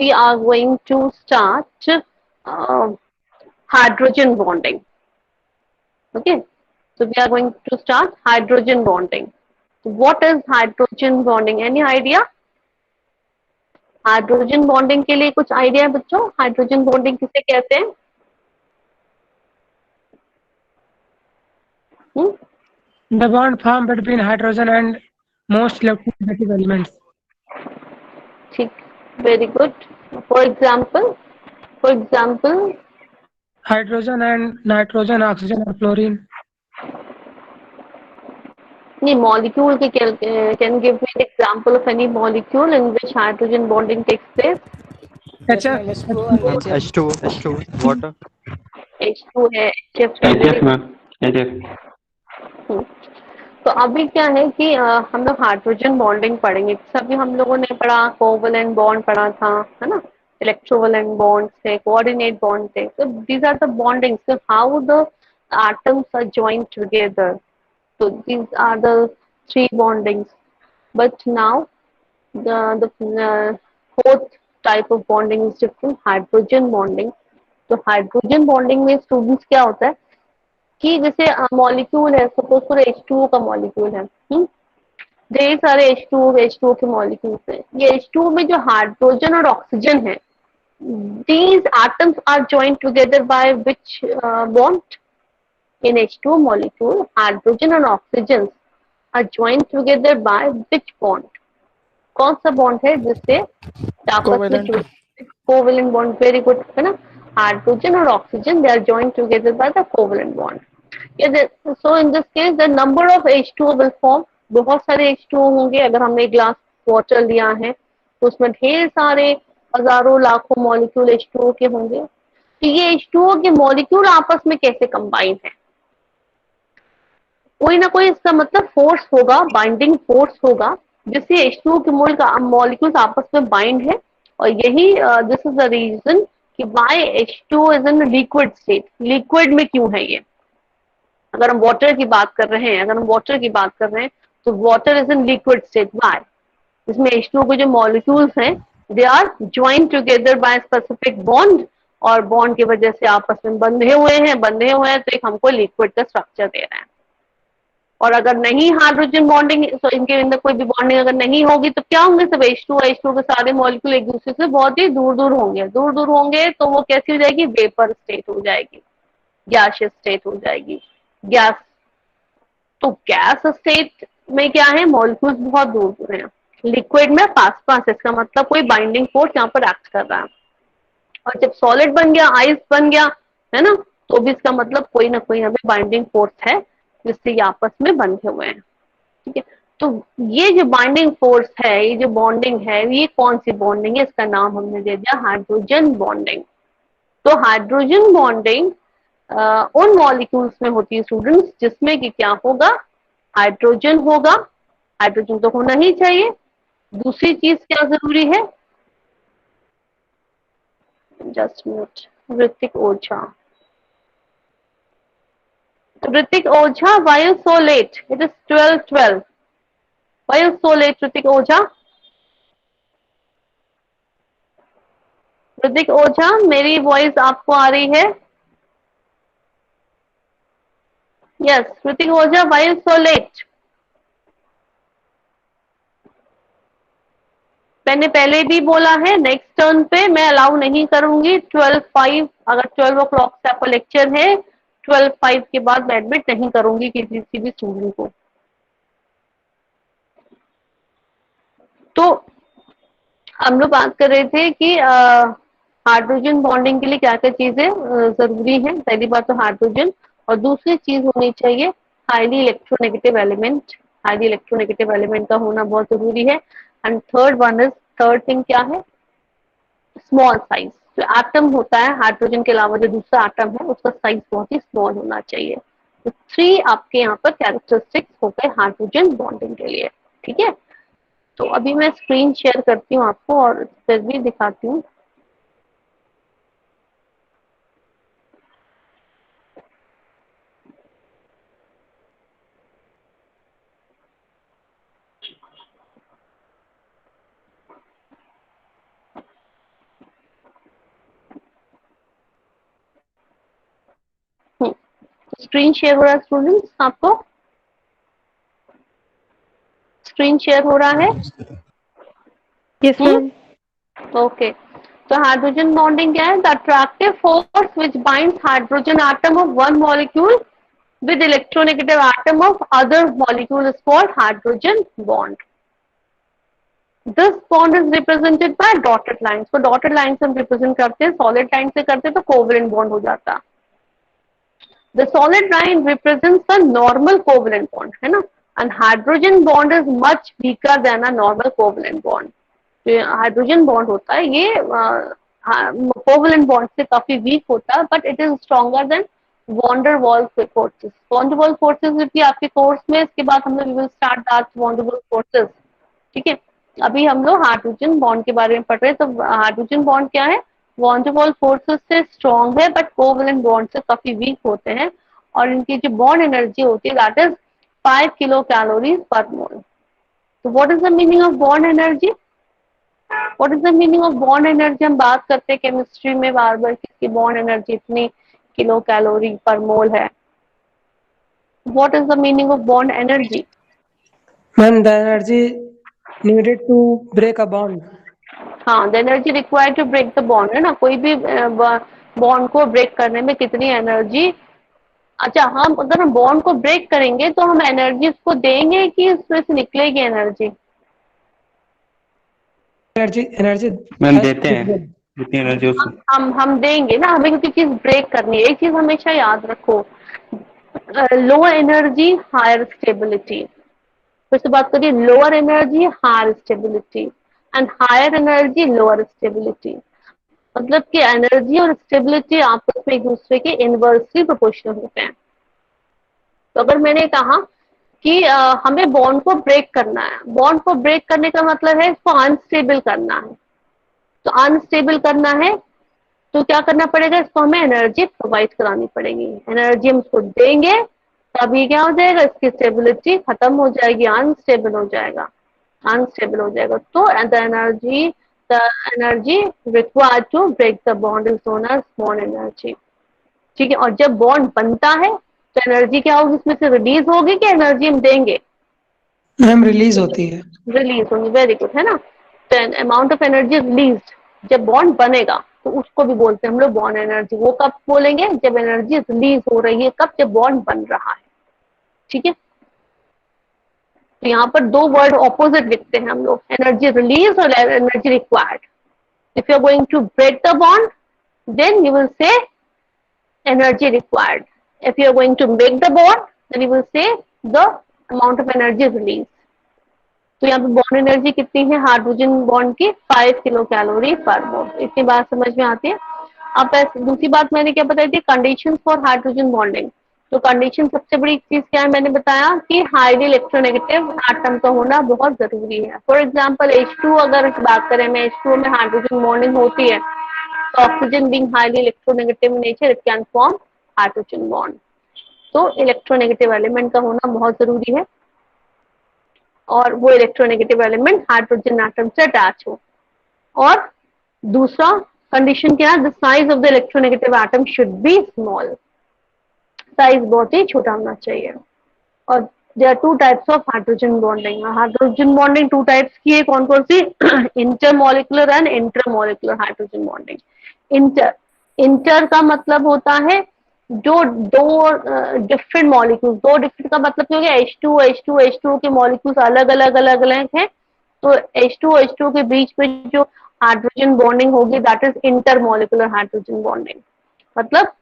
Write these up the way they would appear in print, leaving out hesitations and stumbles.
we are going to start hydrogen bonding. Okay, so we are going to start hydrogen bonding. What is hydrogen bonding? Any idea? Hydrogen bonding के लिए कुछ idea है बच्चों? Hydrogen bonding किसे कहते हैं? The bond formed between hydrogen and most electronegative elements. ठीक, very good. For example Hydrogen and nitrogen, oxygen or fluorine. नहीं, molecule के can give me an example of any molecule in which hydrogen bonding takes place? HF, H2O, water. H2 है, HF है. HF ma'am, HF. तो अभी क्या है कि हम लोग हाइड्रोजन बॉन्डिंग पढ़ेंगे. सभी हम लोगों ने पढ़ा, कोवलेंट बॉन्ड पढ़ा था, है ना, इलेक्ट्रोवलेंट बॉन्ड थे, कोऑर्डिनेट बॉन्ड थे. तो these are the bonding, so how the atoms are joined together. So these are the three bondings. But now the fourth type of bonding is different, hydrogen bonding. तो hydrogen bonding में students क्या होता है कि जैसे molecule है, suppose पूरा H2O का मॉलिक्यूल है, ढेर सारे H2O के मॉलिक्यूल्स हैं. ये H2O में जो हाइड्रोजन और ऑक्सीजन है, these atoms are joined together by which bond? In H2O molecule, hydrogen and oxygen are joined together by which bond? कौन सा बॉन्ड है जिससे आपस में जुड़े? Covalent bond. वेरी गुड, है ना. हाइड्रोजन और oxygen, they are joined together by the covalent bond. So in this case the number of H2O will form. बहुत सारे H2O होंगे. अगर हमने एक ग्लास वाटर लिया है तो उसमें ढेर सारे हजारों लाखों मॉलिक्यूल H2O के होंगे. तो ये H2O के मॉलिक्यूल आपस में कैसे कंबाइन है? कोई ना कोई इसका मतलब फोर्स होगा, बाइंडिंग फोर्स होगा, जिससे H2O के मॉलिक्यूल्स आपस में बाइंड है. और यही दिस इज द रीजन कि why H2O is in liquid state. Liquid में क्यों है ये? अगर हम वाटर की बात कर रहे हैं, तो water is in liquid state. Why? इसमें H2O के जो मॉलिक्यूल्स हैं, they are joint together by specific bond, और बॉन्ड की वजह से आपस में बंधे हुए हैं, तो एक हमको लिक्विड का स्ट्रक्चर दे रहे हैं. और अगर नहीं हाइड्रोजन बॉन्डिंग, तो इनके अंदर कोई भी बॉन्डिंग अगर नहीं होगी तो क्या होंगे? सब H2O के सारे मॉलिक्यूल एक दूसरे से बहुत ही दूर दूर होंगे. तो वो कैसी हो जाएगी? वेपर स्टेट हो जाएगी, गैसियस स्टेट हो जाएगी. गैस. तो गैस स्टेट में क्या है? मॉलिक्यूल्स बहुत दूर दूर हैं. लिक्विड में पास पास, इसका मतलब कोई बाइंडिंग फोर्स यहाँ पर एक्ट कर रहा है. और जब सॉलिड बन गया, आइस बन गया, है ना, तो भी इसका मतलब कोई ना कोई यहाँ पे बाइंडिंग फोर्स है जिससे ये आपस में बंधे हुए हैं. ठीक है. तो ये जो बाइंडिंग फोर्स है, ये जो बॉन्डिंग है, ये कौन सी बॉन्डिंग है? इसका नाम हमने दे दिया हाइड्रोजन बॉन्डिंग. तो हाइड्रोजन बॉन्डिंग उन मॉलिक्यूल्स में होती है स्टूडेंट्स जिसमें कि क्या होगा? हाइड्रोजन होगा. हाइड्रोजन तो होना ही चाहिए. दूसरी चीज क्या जरूरी है? Just minute. Hrithik Ojha. Ritik Oza, why you so late? It is 12:12. Why you so late, Ritik Oza? Ritik Oza, मेरी वॉइस आपको आ रही है? Yes, Ritik Oza, why you so late? मैंने पहले भी बोला है, नेक्स्ट टर्न पे मैं अलाउ नहीं करूंगी 12:05. अगर 12 o'clock से आपका लेक्चर है, 12:05 के बाद मैं एडमिट नहीं करूंगी किसी भी स्टूडेंट को. तो हम लोग बात कर रहे थे कि हाइड्रोजन बॉन्डिंग के लिए क्या क्या चीजें जरूरी है. पहली बात तो हाइड्रोजन, और दूसरी चीज होनी चाहिए highly electronegative element. Highly electronegative element का होना बहुत जरूरी है. एंड थर्ड थिंग क्या है? Small size. जो एटम होता है हाइड्रोजन के अलावा, जो दूसरा एटम है, उसका साइज बहुत ही स्मॉल होना चाहिए. तो 3 आपके यहाँ पर कैरेक्टरिस्टिक्स हो गए हाइड्रोजन बॉन्डिंग के लिए. ठीक है. तो अभी मैं स्क्रीन शेयर करती हूँ आपको और फिर भी दिखाती हूँ. स्क्रीन शेयर हो रहा है स्टूडेंट्स? आपको स्क्रीन शेयर हो रहा है? Yes, ma'am. ओके, तो हाइड्रोजन बॉन्डिंग क्या है? The attractive force which binds hydrogen atom of one molecule with electronegative atom of other molecule is called hydrogen bond. This bond is represented by dotted lines. तो dotted lines हम represent करते हैं, solid line से करते हैं तो covalent bond हो जाता है. The solid line represents the normal covalent bond, है ना? And hydrogen bond is much weaker than a normal covalent bond. तो हाइड्रोजन बॉन्ड होता है ये कोवलेंट बॉन्ड से काफी वीक होता है, but it is stronger than van der Waals forces. Van der Waals forces भी आपके कोर्स में, इसके बाद हम लोग will start that van der Waals forces. ठीक है, अभी हम लोग हाइड्रोजन बॉन्ड के बारे में पढ़ रहे हैं. तो हाइड्रोजन बॉन्ड क्या है? वॉन्डर वॉल फोर्सेस से स्ट्रॉन्ग है, बट कोवलेंट बॉन्ड से काफी वीक होते हैं. और इनकी जो बॉन्ड एनर्जी होती है that is 5 kilo calories per mole. तो what is the meaning of bond energy? What is the meaning of bond energy? हम बात करते हैं केमिस्ट्री में बार बार किसकी बॉन्ड एनर्जी इतनी किलो कैलोरी पर मोल है. What is the meaning of bond energy? Ma'am, the energy needed to break a bond. हाँ, the energy required to break the bond, है ना? कोई भी बॉन्ड को ब्रेक करने में कितनी एनर्जी. अच्छा, हम अगर हम बॉन्ड को ब्रेक करेंगे तो हम एनर्जी उसको देंगे कि उसमें से निकलेगी एनर्जी? एनर्जी मैम देते हैं जितनी एनर्जी उसको. हम देंगे ना, हमें क्योंकि चीज ब्रेक करनी है. एक चीज हमेशा याद रखो, लो एनर्जी हायर स्टेबिलिटी. फिर से बात करिए, lower energy higher stability and higher energy lower stability. मतलब कि एनर्जी और स्टेबिलिटी आपस में एक दूसरे के इनवर्सली प्रोपोर्शनल होते हैं. तो अगर मैंने कहा कि हमें बॉन्ड को ब्रेक करना है, बॉन्ड को ब्रेक करने का मतलब है इसको अनस्टेबल करना है. तो अनस्टेबल करना है तो क्या करना पड़ेगा? इसको हमें एनर्जी प्रोवाइड करानी पड़ेगी. एनर्जी हम उसको देंगे तभी क्या हो जाएगा? इसकी स्टेबिलिटी खत्म हो जाएगी, अनस्टेबल हो जाएगा, अनस्टेबल हो जाएगा. तो the energy required to break the bond is known as bond energy. ठीक है, और जब बॉन्ड बनता है तो एनर्जी क्या होगी? इसमें से रिलीज होगी कि एनर्जी हम देंगे? मैम रिलीज होती है. रिलीज होगी. वेरी गुड, है ना? तो अमाउंट ऑफ एनर्जी रिलीज जब बॉन्ड बनेगा तो उसको भी बोलते हैं हम लोग बॉन्ड एनर्जी. वो कब बोलेंगे? जब एनर्जी रिलीज हो रही है. कब? जब बॉन्ड बन रहा है. ठीक है, तो यहाँ पर दो वर्ड ऑपोजिट लिखते हैं हम लोग, एनर्जी रिलीज और energy required. If you are going to break the bond then you will say energy required. If you are going to make the bond, then you will say the amount of energy released. तो यहाँ पे bond energy कितनी है hydrogen bond की? 5 kilo calorie per मोल. इतनी बात समझ में आती है. अब दूसरी बात मैंने क्या बताई थी? Condition for hydrogen bonding. तो कंडीशन सबसे बड़ी चीज क्या है? मैंने बताया कि हाईली इलेक्ट्रोनेगेटिव एटम का होना बहुत जरूरी है. फॉर एग्जाम्पल H2 अगर बात करें, में H2 में हाइड्रोजन बॉन्डिंग होती है तो oxygen being highly electronegative in nature, it can form hydrogen bond. तो इलेक्ट्रोनेगेटिव एलिमेंट का होना बहुत जरूरी है और वो इलेक्ट्रोनेगेटिव एलिमेंट हाइड्रोजन एटम से अटैच हो. और दूसरा कंडीशन क्या है? The size of the electronegative atom should be small. Size बहुत ही छोटा होना चाहिए. और there are two types of hydrogen bonding. Hydrogen bonding two types की है. कौन कौन सी? Intermolecular and intramolecular hydrogen bonding. Inter का मतलब होता है जो दो डिफरेंट मॉलिक्यूल, दो डिफरेंट का मतलब क्या हो गया? H2 के मॉलिक्यूल्स अलग अलग हैं. तो H2 के बीच में जो हाइड्रोजन बॉन्डिंग होगी that is intermolecular hydrogen bonding. मतलब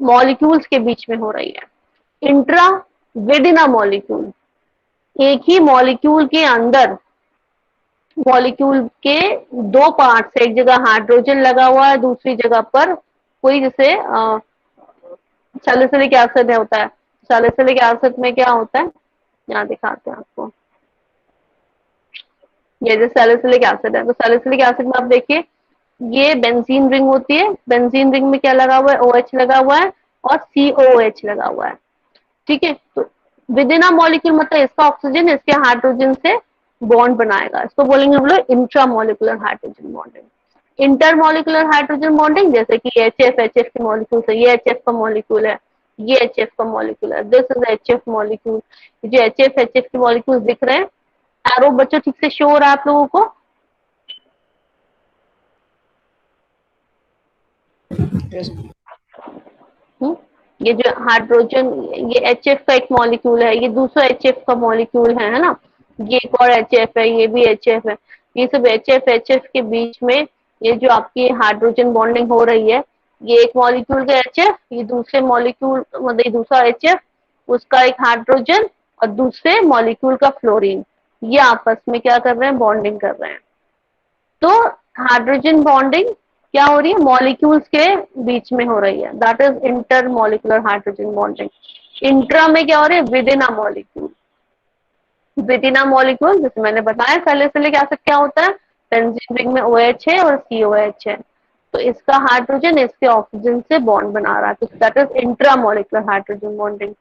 मॉलिक्यूल्स के बीच में हो रही है. Intra with in a molecule, एक ही मॉलिक्यूल के अंदर, मॉलिक्यूल के दो पार्ट्स, एक जगह हाइड्रोजन लगा हुआ है, दूसरी जगह पर कोई जैसे सैलिसिलिक एसिड होता है. सैलिसिलिक एसिड में क्या होता है? यहाँ दिखाते हैं आपको. ये जो सैलिसिलिक एसिड है, तो सैलिसिलिक एसिड में आप देखिए ये बेंजीन रिंग होती है. बेंजीन रिंग में क्या लगा हुआ है? OH लगा हुआ है और COOH लगा हुआ है. ठीक है, तो विद इन अ मॉलिक्यूल मतलब इसका ऑक्सीजन इसके हाइड्रोजन से बॉन्ड बनाएगा. इसको बोलेंगे हम लोग intramolecular hydrogen bonding. Intermolecular hydrogen bonding जैसे कि HF के मॉलिक्यूल है, ये HF का मॉलिक्यूल है, ये HF का मॉलिक्यूल है, दिस इज HF मॉलिक्यूल। जो HF के मॉलिक्यूल दिख रहे हैं, एरो बच्चों ठीक से शो हो रहा है आप लोगों को? ये जो हाइड्रोजन, ये HF का एक मॉलिक्यूल है, ये दूसरा HF का मॉलिक्यूल है ना? ये एक और HF है, ये भी HF है। ये सब HF के बीच में ये जो आपकी हाइड्रोजन बॉन्डिंग हो रही है, ये एक मॉलिक्यूल का HF, ये दूसरे मॉलिक्यूल मतलब दूसरा HF, उसका एक हाइड्रोजन और दूसरे मॉलिक्यूल का फ्लोरीन, ये आपस में क्या कर रहे हैं? बॉन्डिंग कर रहे हैं। तो हाइड्रोजन बॉन्डिंग क्या हो रही है? मॉलिक्यूल्स के बीच में हो रही है, that is inter molecular hydrogen bonding. Intra में क्या हो रही है? With in a molecule. With in a molecule जैसे मैंने बताया सैलिसिलिक एसिड क्या होता है? बेंजीन रिंग में OH है और COH है, तो इसका हाइड्रोजन इसके ऑक्सीजन से बॉन्ड बना रहा है, तो that is intra molecular hydrogen bonding.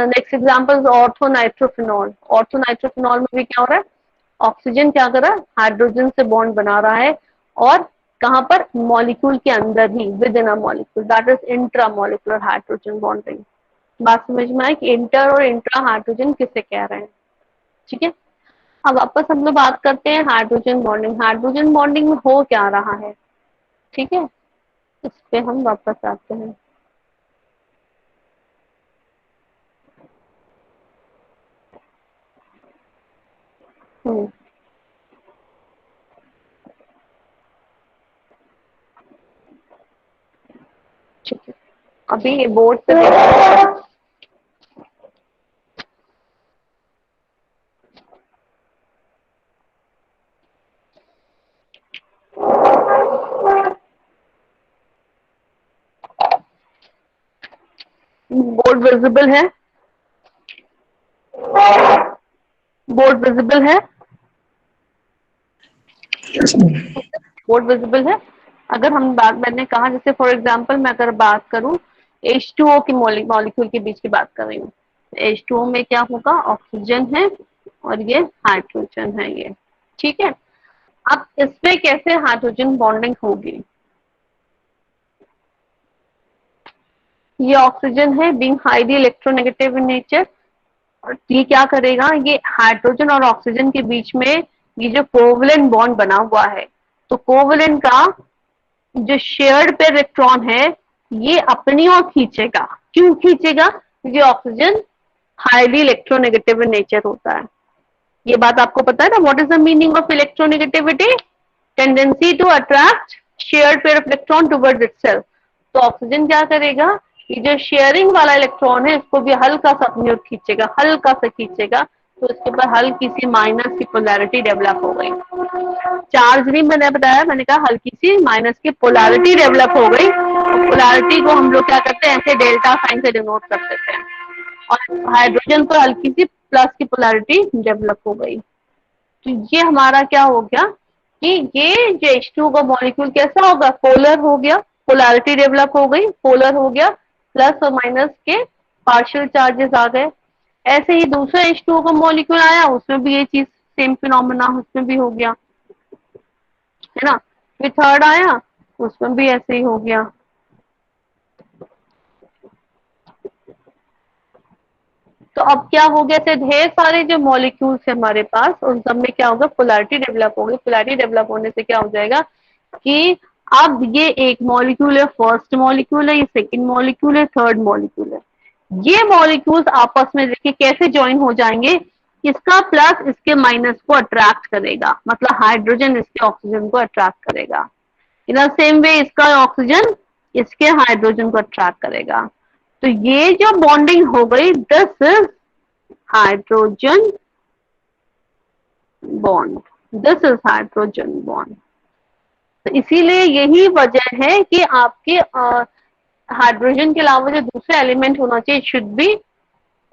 Next example orthonitrophenol. Orthonitrophenol में भी क्या हो रहा है? ऑक्सीजन क्या कर रहा है? हाइड्रोजन से बॉन्ड बना रहा है, और कहां पर? मॉलिक्यूल के अंदर ही, within a molecule, that is intra molecular hydrogen bonding. बात समझ में आई कि इंटर और इंट्रा हाइड्रोजन किसे कह रहे हैं? ठीक है, अब वापस हम लोग बात करते हैं हाइड्रोजन बॉन्डिंग। हाइड्रोजन बॉन्डिंग में हो क्या रहा है? ठीक है, इस पे हम वापस आते हैं। हम्म, ठीक है, अभी ये बोर्ड पे बोर्ड विजिबल है? बोर्ड विजिबल है? बोर्ड विजिबल है? अगर हम बात, मैंने कहा जैसे फॉर एग्जांपल मैं अगर बात करूं H2O की मॉलिक्यूल के बीच की बात कर रही हूँ, H2O में क्या होगा? ऑक्सीजन है और ये हाइड्रोजन है, ये ठीक है। अब इसमें कैसे हाइड्रोजन बॉन्डिंग होगी? ये ऑक्सीजन है, being highly electronegative in nature, और ये क्या करेगा? ये हाइड्रोजन और ऑक्सीजन के बीच में ये जो कोवलेंट बॉन्ड बना हुआ है, तो कोवलेंट का जो शेयर्ड पेयर इलेक्ट्रॉन है ये अपनी ओर खींचेगा। क्यों खींचेगा? क्योंकि oxygen highly electronegative in nature होता है। ये बात आपको पता है ना? What is the meaning of electronegativity? Tendency to attract shared pair of electron towards itself. तो ऑक्सीजन क्या करेगा? ये जो शेयरिंग वाला इलेक्ट्रॉन है इसको भी हल्का सा अपनी ओर खींचेगा, हल्का सा खींचेगा, तो इसके ऊपर हल्की सी माइनस की पोलैरिटी डेवलप हो गई। चार्ज नहीं मैंने बताया, मैंने कहा हल्की सी माइनस की पोलैरिटी डेवलप हो गई, और पोलैरिटी को हम लोग क्या करते हैं? ऐसे डेल्टा साइन से डिनोट कर देते हैं, और हाइड्रोजन पर हल्की सी प्लस की पोलैरिटी डेवलप हो गई। तो ये हमारा क्या हो गया कि ये जो H2O का मॉलिक्यूल कैसा होगा? पोलर हो गया, पोलैरिटी डेवलप हो गई, पोलर हो गया, प्लस और माइनस के पार्शियल चार्जेस आ गए। ऐसे ही दूसरा H2O का मॉलिक्यूल आया, उसमें भी ये चीज सेम फिनोमेना उसमें भी हो गया, है ना? फिर थर्ड आया, उसमें भी ऐसे ही हो गया। तो अब क्या हो गया? ऐसे ढेर सारे जो मॉलिक्यूल्स है हमारे पास, उन सब में क्या होगा? पोलैरिटी डेवलप होगी। पोलैरिटी डेवलप होने से क्या हो जाएगा कि अब ये एक मॉलिक्यूल है, फर्स्ट मॉलिक्यूल है, ये सेकंड मॉलिक्यूल है, थर्ड मॉलिक्यूल है, ये मॉलिक्यूल्स आपस में देखिए कैसे ज्वाइन हो जाएंगे? इसका प्लस इसके माइनस को अट्रैक्ट करेगा, मतलब हाइड्रोजन इसके ऑक्सीजन को अट्रैक्ट करेगा। इन द सेम वे इसका ऑक्सीजन इसके हाइड्रोजन को अट्रैक्ट करेगा। तो ये जो बॉन्डिंग हो गई, this is hydrogen bond, this is hydrogen bond. तो इसीलिए यही वजह है कि आपके हाइड्रोजन के अलावा जो दूसरे एलिमेंट होना चाहिए, should be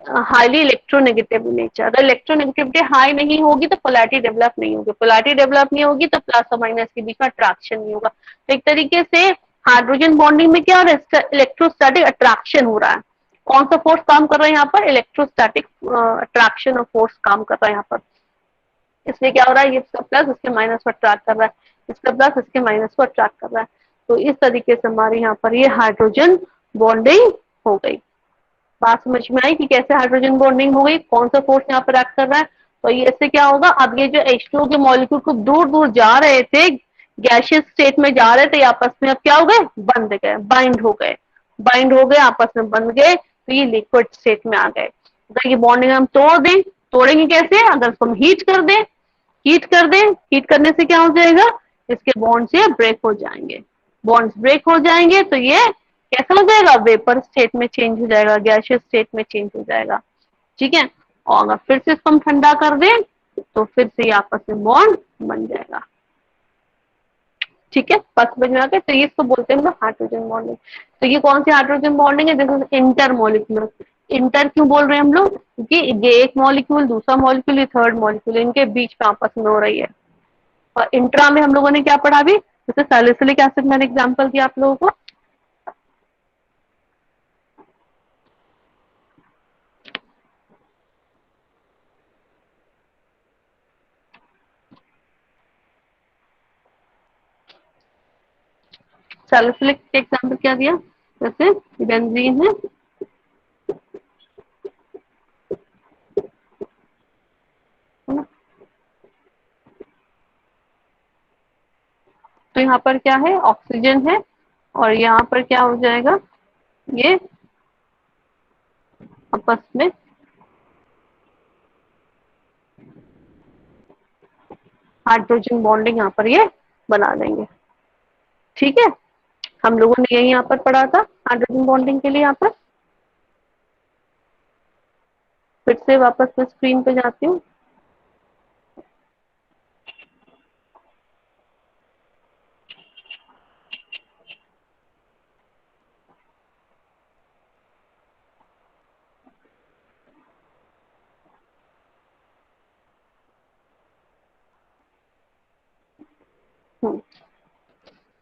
highly electronegative nature. अगर इलेक्ट्रोनेगेटिविटी हाई नहीं होगी तो पोलैरिटी डेवलप नहीं होगी, पोलैरिटी डेवलप नहीं होगी तो प्लस और माइनस के बीच में अट्रैक्शन नहीं होगा। तो एक तरीके से हाइड्रोजन बॉन्डिंग में क्या हो रहा है? इलेक्ट्रोस्टैटिक अट्रैक्शन हो रहा है। कौन सा फोर्स काम कर रहा है यहाँ पर? इलेक्ट्रोस्टैटिक अट्रैक्शन और फोर्स काम कर रहा है यहाँ पर। इसलिए क्या हो रहा है? ये इसका प्लस इसके माइनस को अट्रैक्ट कर रहा है, इसका प्लस इसके माइनस को अट्रैक्ट कर रहा है। तो इस तरीके से हमारे यहाँ पर ये हाइड्रोजन बॉन्डिंग हो गई। बात समझ में आई कि कैसे हाइड्रोजन बॉन्डिंग हो गई, कौन सा फोर्स यहाँ पर एक्ट कर रहा है। तो ये इससे क्या होगा, अब ये जो H2O के मॉलिक्यूल खूब दूर दूर जा रहे थे, गैशियस स्टेट में जा रहे थे, आपस में अब क्या हो गए, बंध गए, बाइंड हो गए, बाइंड हो गए, आपस में बंध गए, तो ये लिक्विड स्टेट में आ गए। अगर ये बॉन्डिंग हम तोड़ दें, तोड़ेंगे कैसे, अगर हम हीट कर दें, हीट कर दें, हीट करने से क्या हो जाएगा, इसके बॉन्ड से ब्रेक हो जाएंगे, बॉन्ड्स ब्रेक हो जाएंगे, तो ये कैसा हो जाएगा, वेपर स्टेट में चेंज हो जाएगा, गैशियस स्टेट में चेंज हो जाएगा। ठीक है, और अगर फिर से इसको हम ठंडा कर दें तो फिर से आपस में बॉन्ड बन जाएगा। ठीक है, बस समझ में आ गया। तो ये इसको बोलते हैं हम लोग हाइड्रोजन बॉन्डिंग। तो ये कौन सी हाइड्रोजन बॉन्डिंग है, this is inter molecular. Inter क्यों बोल रहे हैं हम लोग, क्योंकि ये एक मॉलिक्यूल, दूसरा मॉलिक्यूल, ये थर्ड मॉलिक्यूल, इनके बीच में आपस में हो रही है। और इंट्रा में हम लोगों ने क्या पढ़ा अभी, जैसे सैलिसिलिक एसिड मैंने एग्जाम्पल दिया आप लोगों को, सैलिसिलिक के एग्जाम्पल क्या दिया, जैसे बेंजीन है, तो यहाँ पर क्या है, ऑक्सीजन है, और यहाँ पर क्या हो जाएगा, ये आपस में हाइड्रोजन बॉन्डिंग यहाँ पर ये बना देंगे। ठीक है, हम लोगों ने यही यहाँ पर पढ़ा था हाइड्रोजन बॉन्डिंग के लिए। यहाँ पर फिर से वापस मैं स्क्रीन पे जाती हूँ।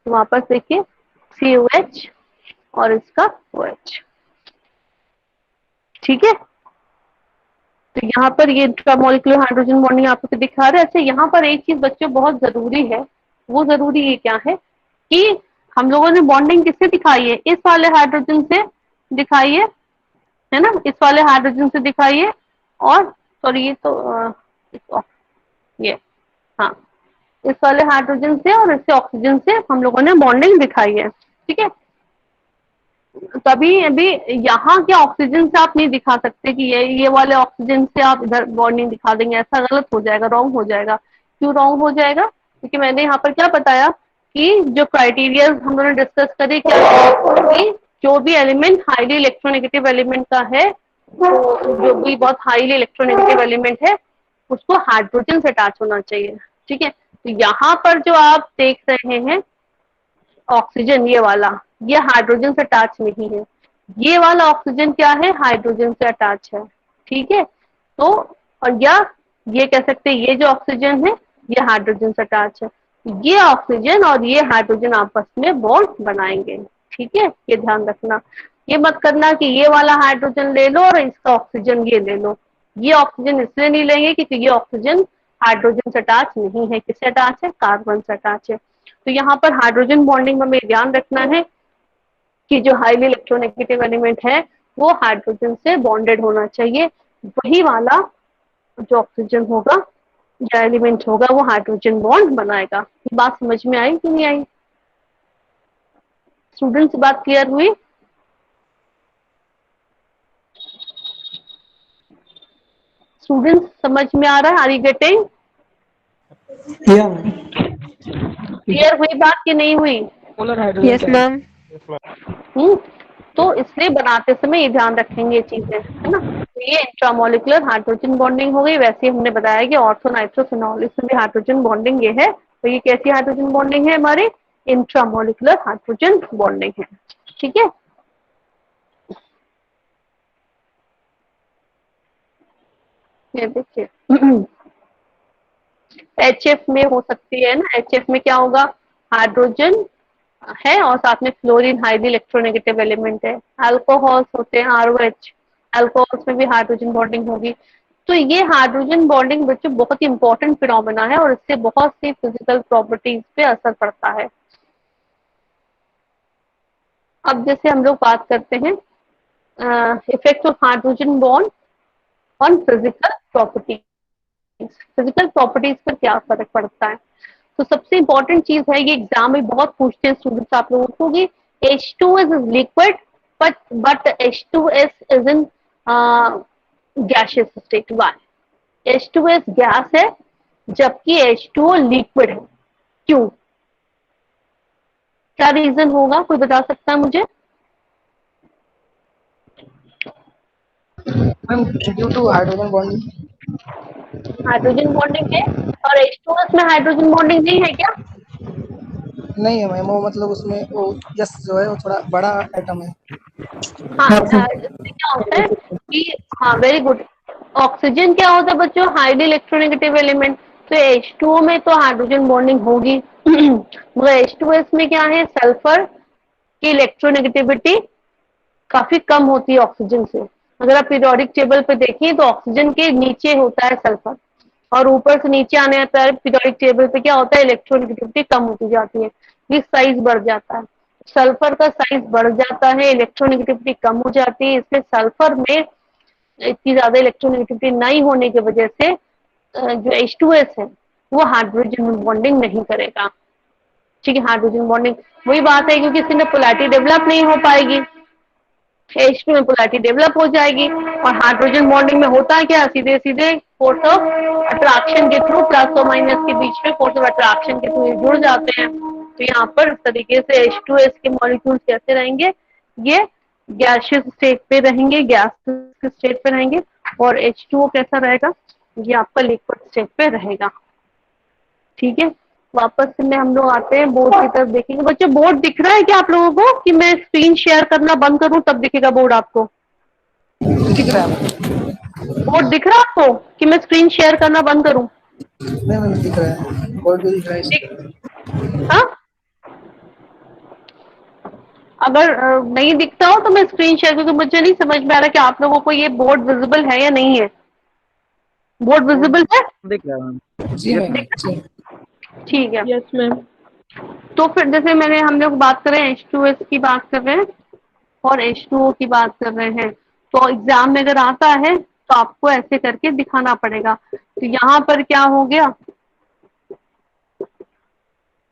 तो वापस देखिए, COH और इसका OH। ठीक है, तो यहाँ पर ये इंट्रामोलिकुलर हाइड्रोजन बॉन्डिंग आपको दिखा रहे हैं। अच्छा, यहाँ पर एक चीज बच्चों बहुत जरूरी है, वो जरूरी ये क्या है कि हम लोगों ने बॉन्डिंग किससे दिखाई है, इस वाले हाइड्रोजन से दिखाई है ना, इस वाले हाइड्रोजन से दिखाई है, और सॉरी ये तो ये हाँ, इस वाले हाइड्रोजन से और इससे ऑक्सीजन से हम लोगों ने बॉन्डिंग दिखाई है। ठीक है, तभी अभी यहाँ के ऑक्सीजन से आप नहीं दिखा सकते कि ये वाले ऑक्सीजन से आप इधर बॉन्डिंग दिखा देंगे, ऐसा गलत हो जाएगा, रॉन्ग हो जाएगा। क्यों रॉन्ग हो जाएगा, क्योंकि मैंने यहाँ पर क्या बताया कि जो क्राइटेरिया हम लोगों ने डिस्कस करे क्या कि जो भी एलिमेंट हाईली इलेक्ट्रोनेगेटिव एलिमेंट का है, तो जो भी बहुत हाईली इलेक्ट्रोनेगेटिव एलिमेंट है उसको हाइड्रोजन से अटैच होना चाहिए। ठीक है, तो यहाँ पर जो आप देख रहे हैं ऑक्सीजन, ये वाला, ये हाइड्रोजन से अटैच नहीं है, ये वाला ऑक्सीजन क्या है, हाइड्रोजन से अटैच है। ठीक है, तो और या ये कह सकते हैं ये जो ऑक्सीजन है ये हाइड्रोजन से अटैच है, ये ऑक्सीजन और ये हाइड्रोजन आपस में बॉन्ड बनाएंगे। ठीक है, ये ध्यान रखना, ये मत करना कि ये वाला हाइड्रोजन ले लो और इसका ऑक्सीजन ये ले लो। ये ऑक्सीजन इसलिए नहीं लेंगे क्योंकि ये ऑक्सीजन हाइड्रोजन से अटैच नहीं है, किससे अटैच है, कार्बन से अटैच है। तो यहाँ पर हाइड्रोजन बॉन्डिंग में हमें ध्यान रखना है कि जो हाईली इलेक्ट्रोनेगेटिव एलिमेंट है वो हाइड्रोजन से बॉन्डेड होना चाहिए, वही वाला जो ऑक्सीजन होगा या एलिमेंट होगा वो हाइड्रोजन बॉन्ड बनाएगा। ये बात समझ में आई कि नहीं आई, स्टूडेंट से बात क्लियर हुई? स्टूडेंट समझ में आ रहा है, आर यू गेटिंग? क्लियर हुई बात कि नहीं हुई? Yes ma'am. तो इसलिए बनाते समय ये ध्यान रखेंगे चीजें, है ना। तो ये इंट्रामोलिकुलर हाइड्रोजन बॉन्डिंग हो गई। वैसे हमने बताया कि ऑर्थो नाइट्रोफिनॉल इसमें भी हाइड्रोजन बॉन्डिंग ये है। तो ये कैसी हाइड्रोजन बॉन्डिंग है, हमारी इंट्रामोलिकुलर हाइड्रोजन बॉन्डिंग है। ठीक है, ये देखिए HF में हो सकती है ना, HF में क्या होगा, हाइड्रोजन है और साथ में फ्लोरीन हाईली इलेक्ट्रोनेगेटिव एलिमेंट है। अल्कोहल्स होते हैं ROH, अल्कोहल्स में भी हाइड्रोजन बॉन्डिंग होगी। तो ये हाइड्रोजन बॉन्डिंग बच्चों बहुत ही इंपॉर्टेंट फिनोमेना है और इससे बहुत सी फिजिकल प्रॉपर्टीज पे असर पड़ता है। अब जैसे हम लोग बात करते हैं effect of hydrogen bond on physical properties, physical properties पर क्या फर्क पड़ता है। तो सबसे इंपॉर्टेंट चीज है, ये एग्जाम में बहुत पूछते हैं स्टूडेंट्स आप लोगों को, कि H2 is liquid but H2S is in gaseous state. Why H2S gas है जबकि H2O लिक्विड है, क्यों, क्या रीजन होगा, कोई बता सकता है मुझे? Ma'am due to hydrogen bonding. Hydrogen bonding है, और H2S में हाइड्रोजन बॉन्डिंग नहीं है क्या? नहीं है मैम, वो मतलब उसमें वो यस जो है वो थोड़ा बड़ा आइटम है। हाँ, इसमें क्या होता है कि, हाँ वेरी गुड, ऑक्सीजन क्या होता है बच्चों, हाईली इलेक्ट्रोनेगेटिव एलिमेंट, तो H2O में तो हाइड्रोजन बॉन्डिंग होगी मगर H2S में क्या है, सल्फर की इलेक्ट्रोनेगेटिविटी काफी कम होती है ऑक्सीजन से। अगर आप पीरियोडिक टेबल पे देखिए तो ऑक्सीजन के नीचे होता है सल्फर, और ऊपर से नीचे आने पर पीरियोडिक टेबल पे क्या होता है, इलेक्ट्रोनेगेटिविटी कम होती जाती है, ये साइज बढ़ जाता है, सल्फर का साइज बढ़ जाता है, इलेक्ट्रोनेगेटिविटी कम हो जाती है, इसलिए सल्फर में इतनी ज्यादा इलेक्ट्रोनेगेटिविटी नहीं होने की वजह से जो H2S है वो हाइड्रोजन बॉन्डिंग नहीं करेगा। ठीक है, हाइड्रोजन बॉन्डिंग वही बात है, क्योंकि इसमें पोलैरिटी डेवलप नहीं हो पाएगी, H2 में पोलैरिटी डेवलप हो जाएगी, और हाइड्रोजन बॉन्डिंग में होता है क्या, सीधे सीधे फोर्स ऑफ अट्रैक्शन के थ्रू, प्लस और माइनस के बीच में फोर्स ऑफ अट्रैक्शन के थ्रू जुड़ जाते हैं। तो यहाँ पर इस तरीके से H2S के मॉलिक्यूल्स कैसे रहेंगे, ये गैसियस स्टेट पे रहेंगे, गैस के स्टेट पे रहेंगे, और H2O कैसा रहेगा, ये आपका लिक्विड स्टेट पे रहेगा। ठीक है, वापस से में हम लोग आते हैं बोर्ड की तरफ, देखेंगे बच्चों बोर्ड दिख रहा है क्या आप लोगों को, कि मैं स्क्रीन शेयर करना बंद करूं तब दिखेगा बोर्ड आपको? दिख रहा है बोर्ड दिख रहा है आपको कि मैं स्क्रीन शेयर करना बंद करूं? नहीं मैम, दिख रहा है, बोर्ड भी दिख रहा है इसमें। हाँ, अगर नहीं दिखता हो तो मैं स्क्रीन शेयर, क्योंकि मुझे नहीं समझ में आ रहा कि आप लोगों को ये बोर्ड विजिबल है या नहीं है। बोर्ड विजिबल है? दिख रहा है मैम। जी मैम जी। ठीक है, यस मैम। तो फिर जैसे मैंने, हम लोग बात कर रहे हैं H2S की बात कर रहे हैं और H2O की बात कर रहे हैं, तो एग्जाम में अगर आता है तो आपको ऐसे करके दिखाना पड़ेगा। तो यहाँ पर क्या हो गया,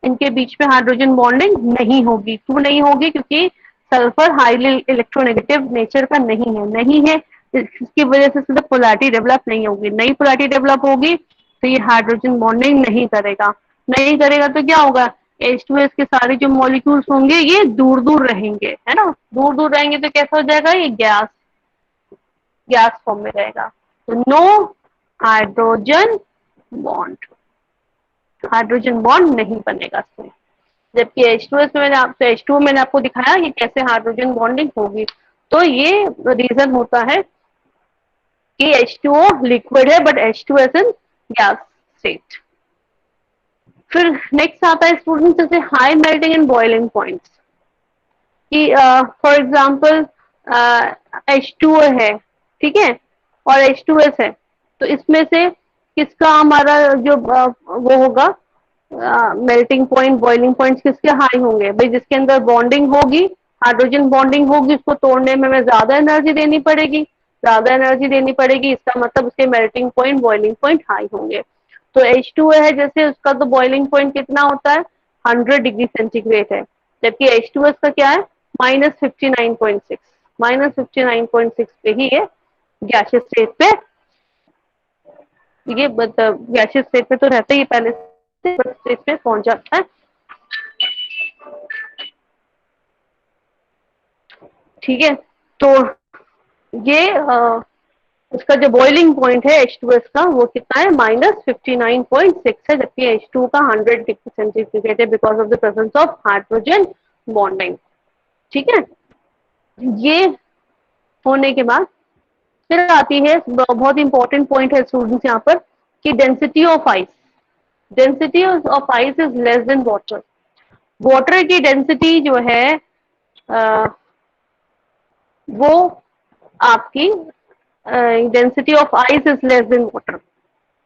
इनके बीच में हाइड्रोजन बॉन्डिंग नहीं होगी, क्यों नहीं होगी, क्योंकि सल्फर हाईली इलेक्ट्रोनेगेटिव नेचर का नहीं है, इसकी वजह से सिर्फ पोलैरिटी डेवलप नहीं होगी, नई पोलैरिटी डेवलप होगी तो ये हाइड्रोजन बॉन्डिंग नहीं करेगा, नहीं करेगा तो क्या होगा, H2S के सारे जो मॉलिक्यूल्स होंगे ये दूर दूर रहेंगे, है ना, दूर दूर रहेंगे तो कैसा हो जाएगा, ये गैस, गैस फॉर्म में रहेगा, तो no hydrogen bond, hydrogen bond नहीं बनेगा इसमें। जबकि H2S में H2O मैंने आपको दिखाया कि कैसे हाइड्रोजन बॉन्डिंग होगी। तो ये रीजन होता है कि H2O लिक्विड है but H2S in gas state. फिर नेक्स्ट आता है स्टूडेंट्स, जैसे high melting and boiling points, कि फॉर एग्जांपल H2O है, ठीक है, और H2S है, तो इसमें से किसका हमारा जो वो होगा मेल्टिंग पॉइंट, बॉइलिंग पॉइंट किसके हाई होंगे, भाई जिसके अंदर बॉन्डिंग होगी, हाइड्रोजन बॉन्डिंग होगी, उसको तोड़ने में हमें ज्यादा एनर्जी देनी पड़ेगी, ज्यादा एनर्जी देनी पड़ेगी, इसका मतलब उसके melting point, boiling point high होंगे। तो H2O है जैसे, उसका तो बॉइलिंग पॉइंट कितना होता है, 100 डिग्री सेंटीग्रेड है, जबकि H2S का क्या है, -59.6, -59.6 पे ही ये गैसियस स्टेट पे, ये गैसियस स्टेट पे तो रहता ही पहले से, स्टेट पे पहुंच जाता है। ठीक है, तो ये उसका जो बॉइलिंग पॉइंट है H2S का वो कितना है, -59.6 है, जबकि H2 का 100 डिग्री सेंटीग्रेड है because of the presence of hydrogen bonding. ठीक है, ये होने के बाद फिर आती है बहुत इंपॉर्टेंट पॉइंट है स्टूडेंट्स यहाँ पर, कि density of ice, density of ice is less than water, water की डेंसिटी जो है वो आपकी density of ice is less than water,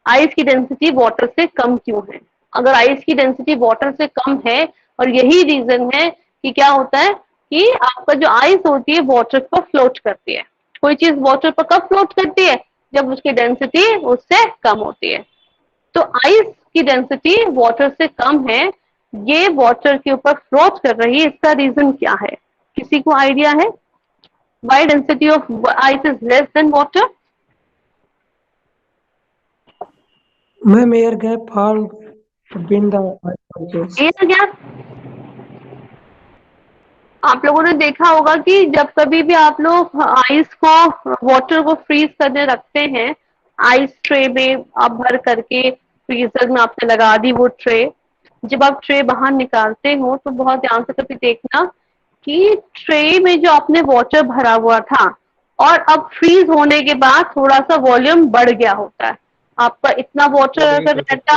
ice की डेंसिटी वाटर से कम क्यों है, अगर आइस की डेंसिटी वाटर से कम है, और यही रीजन है कि क्या होता है, कि आपका जो आइस होती है वाटर पर फ्लोट करती है। कोई चीज वाटर पर कब फ्लोट करती है? जब उसकी डेंसिटी उससे कम होती है। तो आइस की डेंसिटी वाटर से कम है, ये वाटर के ऊपर फ्लोट कर रही है, इसका रीजन क्या है? किसी को आइडिया है? Why density of ice is less than water? Ma'am, air gap formed between the ice molecules. Air gap. आप लोगों ने देखा होगा कि जब कभी भी आप लोग आइस को, वाटर को फ्रीज करने रखते हैं, आइस ट्रे में आप भर करके फ्रीजर में आपने लगा दी वो ट्रे, जब आप ट्रे बाहर निकालते हो तो बहुत ध्यान से कभी देखना कि ट्रे में जो आपने वाटर भरा हुआ था और अब फ्रीज होने के बाद थोड़ा सा वॉल्यूम बढ़ गया होता है। आपका इतना वाटर अगर रहता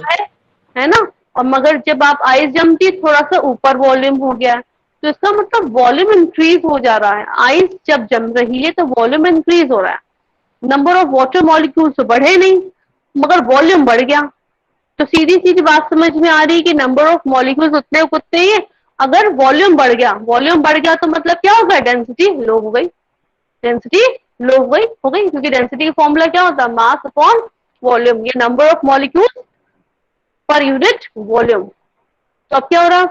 है ना, और मगर जब आप आइस जमती थोड़ा सा ऊपर वॉल्यूम हो गया, तो इसका मतलब वॉल्यूम इंक्रीज हो जा रहा है। आइस जब जम रही है तो वॉल्यूम इंक्रीज हो रहा है, नंबर ऑफ वाटर मॉलिक्यूल्स तो बढ़े नहीं मगर वॉल्यूम बढ़ गया। तो सीधी सीधी बात समझ में आ रही है कि नंबर ऑफ मॉलिक्यूल्स उतने उतने ही है। अगर वॉल्यूम बढ़ गया तो मतलब क्या होगा? डेंसिटी लो हो गई। डेंसिटी लो हो गई क्योंकि डेंसिटी का फॉर्मूला क्या होता है? Mass upon volume. ये number of molecules per unit volume. तो अब क्या हो रहा?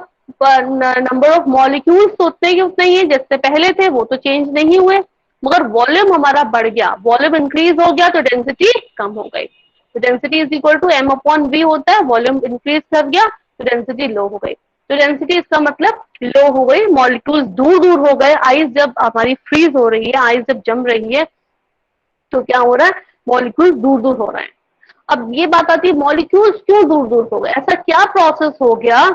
नंबर ऑफ मॉलिक्यूल्स तो उतने के उतने ही है जैसे पहले थे, वो तो चेंज नहीं हुए, मगर वॉल्यूम हमारा बढ़ गया। वॉल्यूम इंक्रीज हो गया तो डेंसिटी कम हो गई। तो density is equal to M upon V होता है। वॉल्यूम इंक्रीज कर गया तो डेंसिटी लो हो गई। तो डेंसिटी इसका मतलब लो हो गई, मॉलिक्यूल्स दूर दूर हो गए। आइस जब हमारी फ्रीज हो रही है, आइस जब जम रही है, तो क्या हो रहा है? मॉलिक्यूल्स दूर दूर हो रहे हैं। अब ये बात आती है मॉलिक्यूल्स क्यों दूर दूर हो गए? ऐसा क्या प्रोसेस हो गया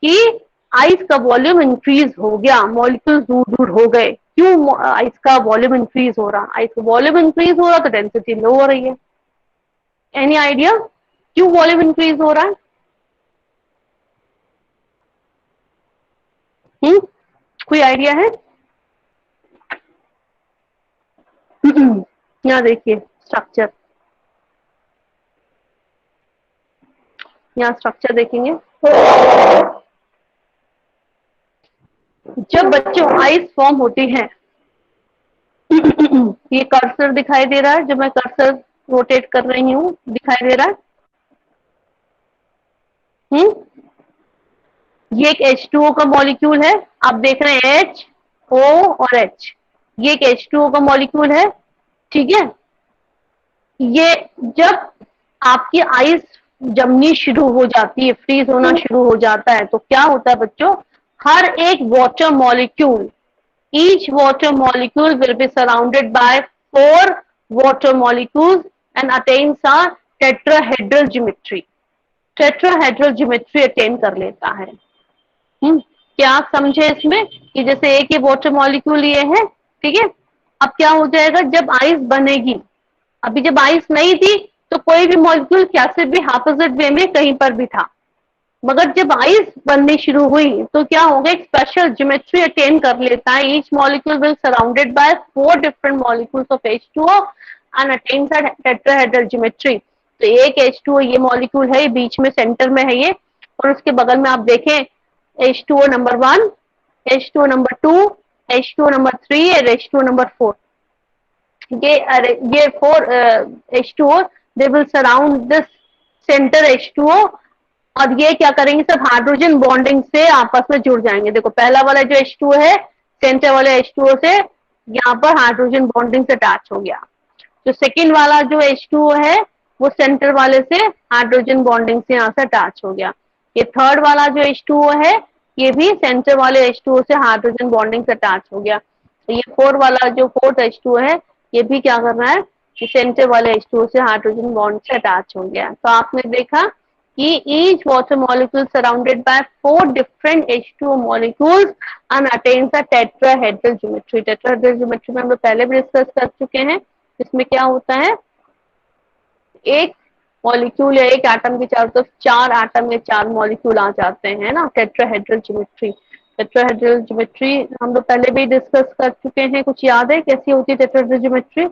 कि आइस का वॉल्यूम इंक्रीज हो गया, मॉलिक्यूल्स दूर दूर हो गए? क्यों आइस का वॉल्यूम इंक्रीज हो रहा? आइस का वॉल्यूम इंक्रीज हो रहा तो डेंसिटी लो हो रही है। एनी आइडिया क्यों वॉल्यूम इंक्रीज हो रहा है? कोई आइडिया है? यहाँ देखिए स्ट्रक्चर, यहाँ स्ट्रक्चर देखेंगे। जब बच्चों आइस फॉर्म होती है, ये कर्सर दिखाई दे रहा है, जो मैं कर्सर रोटेट कर रही हूँ दिखाई दे रहा है। ये एक H2O का मॉलिक्यूल है, आप देख रहे हैं H, O और H। ये एक H2O का मॉलिक्यूल है, ठीक है। ये जब आपकी आइस जमनी शुरू हो जाती है, फ्रीज होना शुरू हो जाता है, तो क्या होता है बच्चों? हर एक water molecule, each water molecule will be surrounded by 4 water molecules and attains a tetrahedral geometry. Tetrahedral geometry attain कर लेता है। क्या आप समझे इसमें कि जैसे एक ही वाटर मॉलिक्यूल ये है, ठीक है। अब क्या हो जाएगा जब आइस बनेगी? अभी जब आइस नहीं थी तो कोई भी मॉलिक्यूल कैसे भी ऑपोजिट वे में कहीं पर भी था, मगर जब आइस बननी शुरू हुई तो क्या होगा? एक स्पेशल ज्योमेट्री अटेन कर लेता है। Each molecule will surrounded by 4 different molecules of H2O and attains a tetrahedral geometry. तो एक H2O ये मॉलिक्यूल है, बीच में सेंटर में है ये, और उसके बगल में आप देखें H2O number 1, H2O number 2, H2O number 3 और H2O नंबर 4। ये 4 H2O they will surround this centre H2O, और ये क्या करेंगे? सब हाइड्रोजन बॉन्डिंग से आपस में जुड़ जाएंगे। देखो पहला वाला जो H2O है, सेंटर वाले H2O से यहाँ पर हाइड्रोजन बॉन्डिंग से अटैच हो गया। जो सेकेंड वाला जो H2O है वो सेंटर वाले से हाइड्रोजन बॉन्डिंग से यहाँ से अटैच हो गया। ये थर्ड वाला जो H2O है, ये भी सेंटर वाले H2O से हाइड्रोजन बॉन्डिंग से अटैच हो गया। तो ये फोर्थ H2O है, ये भी क्या कर रहा है कि सेंटर वाले H2O से हाइड्रोजन बॉन्ड से अटैच हो गया। तो आपने देखा कि each water molecule surrounded by 4 different H2O molecules and attains a tetrahedral geometry। tetrahedral geometry में हम लोग पहले भी डिस्कस कर चुके हैं। इसमें क्या होता है? एक मॉलिक्यूल या एक एटम के चारों तरफ 4 एटम या 4 मॉलिक्यूल आ जाते हैं ना, टेट्राहेड्रल ज्योमेट्री। टेट्राहेड्रल ज्योमेट्री हम लोग पहले भी डिस्कस कर चुके हैं। कुछ याद है कैसी होती है टेट्राहेड्रल ज्योमेट्री?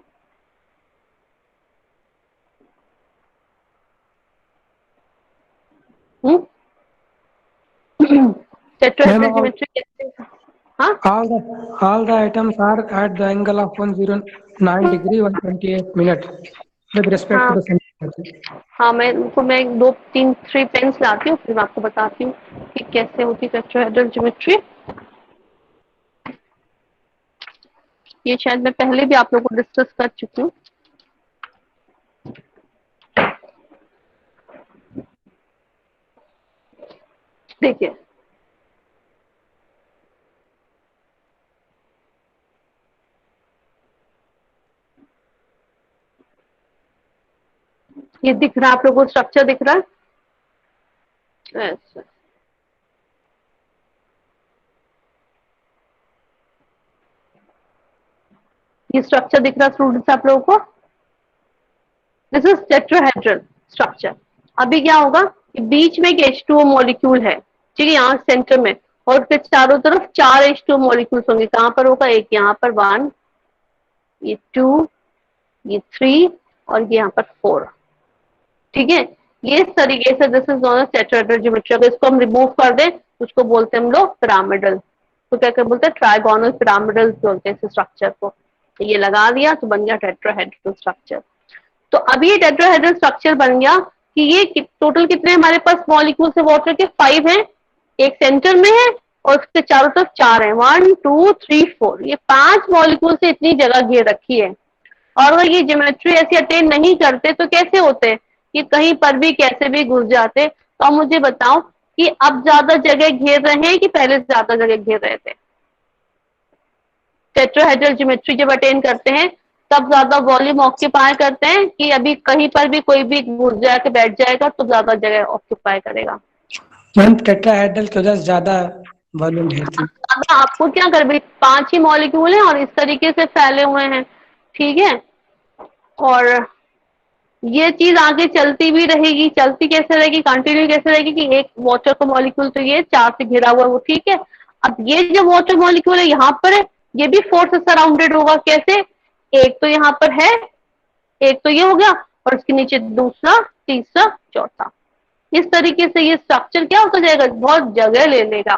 टेट्राहेड्रल ज्योमेट्री कैसे? हाँ all the items are at the angle of 109 degree 128 minute with respect to हाँ the center. हाँ, मैं 2 3 पेन्स लाती हूँ, फिर मैं आपको बताती हूँ कि कैसे होती है टेट्राहेड्रल ज्योमेट्री। ये शायद मैं पहले भी आप लोगों को डिस्कस कर चुकी हूँ। देखिए, ये दिख रहा है आप लोगों को, स्ट्रक्चर दिख रहा है ऐसा। ये स्ट्रक्चर दिख रहा है स्टूडेंट्स आप लोगों को, दिस इज टेट्राहेड्रल स्ट्रक्चर। अभी क्या होगा कि बीच में एक H2O मॉलिक्यूल है, ठीक है, यहाँ सेंटर में, और उसके चारों तरफ 4 H2O मॉलिक्यूल्स होंगे। कहाँ पर होगा? एक यहाँ पर 1, ये 2, ये 3 और ये यहाँ पर 4, ठीक है। ये इस तरीके से this is known as tetrahedral geometry. अगर इसको हम रिमूव कर दें उसको बोलते हैं हम लोग पिरामिडल। तो क्या बोलते हैं? ट्राइगोनल पिरामिडल बोलते हैं इस स्ट्रक्चर को। तो ये लगा दिया तो बन गया टेट्राहेड्रल स्ट्रक्चर। तो अभी ये टेट्राहेड्रल स्ट्रक्चर बन गया कि ये टोटल कितने हमारे पास मॉलिक्यूल्स है वाटर के? 5 हैं, एक सेंटर में है और उसके चारों तरफ 4 हैं, 1 2 3 4। ये 5 मॉलिक्यूल से इतनी जगह घेर रखी है। और अगर ये ज्योमेट्री ऐसी अटेन नहीं करते तो कैसे होते हैं कि कहीं पर भी कैसे भी घुस जाते। तो अब मुझे बताओ कि अब ज्यादा जगह घेर रहे हैं कि पहले ज्यादा जगह घेर रहे थे? टेट्राहेड्रल ज्योमेट्री जब अटेन करते हैं तब ज्यादा वॉल्यूम ऑक्यूपाई करते हैं कि अभी कहीं पर भी कोई भी घुस जाके बैठ जाएगा तो ज्यादा जगह ऑक्यूपाई करेगा? मैम टेट्राहेड्रल की वजह से ज्यादा वॉल्यूम घेरती है। ज्यादा आपको क्या कर भाई, 5 ही मॉलिक्यूल हैं और इस तरीके से फैले हुए हैं, ठीक है। और ये चीज आगे चलती भी रहेगी। चलती कैसे रहेगी, कंटिन्यू कैसे रहेगी कि एक वाटर का मॉलिक्यूल तो ये 4 से घिरा हुआ है वो, ठीक है। अब ये जो वाटर मॉलिक्यूल है यहाँ पर है, ये भी 4 से सराउंडेड होगा। कैसे? एक तो यहाँ पर है, एक तो ये हो गया और इसके नीचे दूसरा, तीसरा, चौथा। इस तरीके से ये स्ट्रक्चर क्या होता जाएगा, बहुत जगह ले लेगा,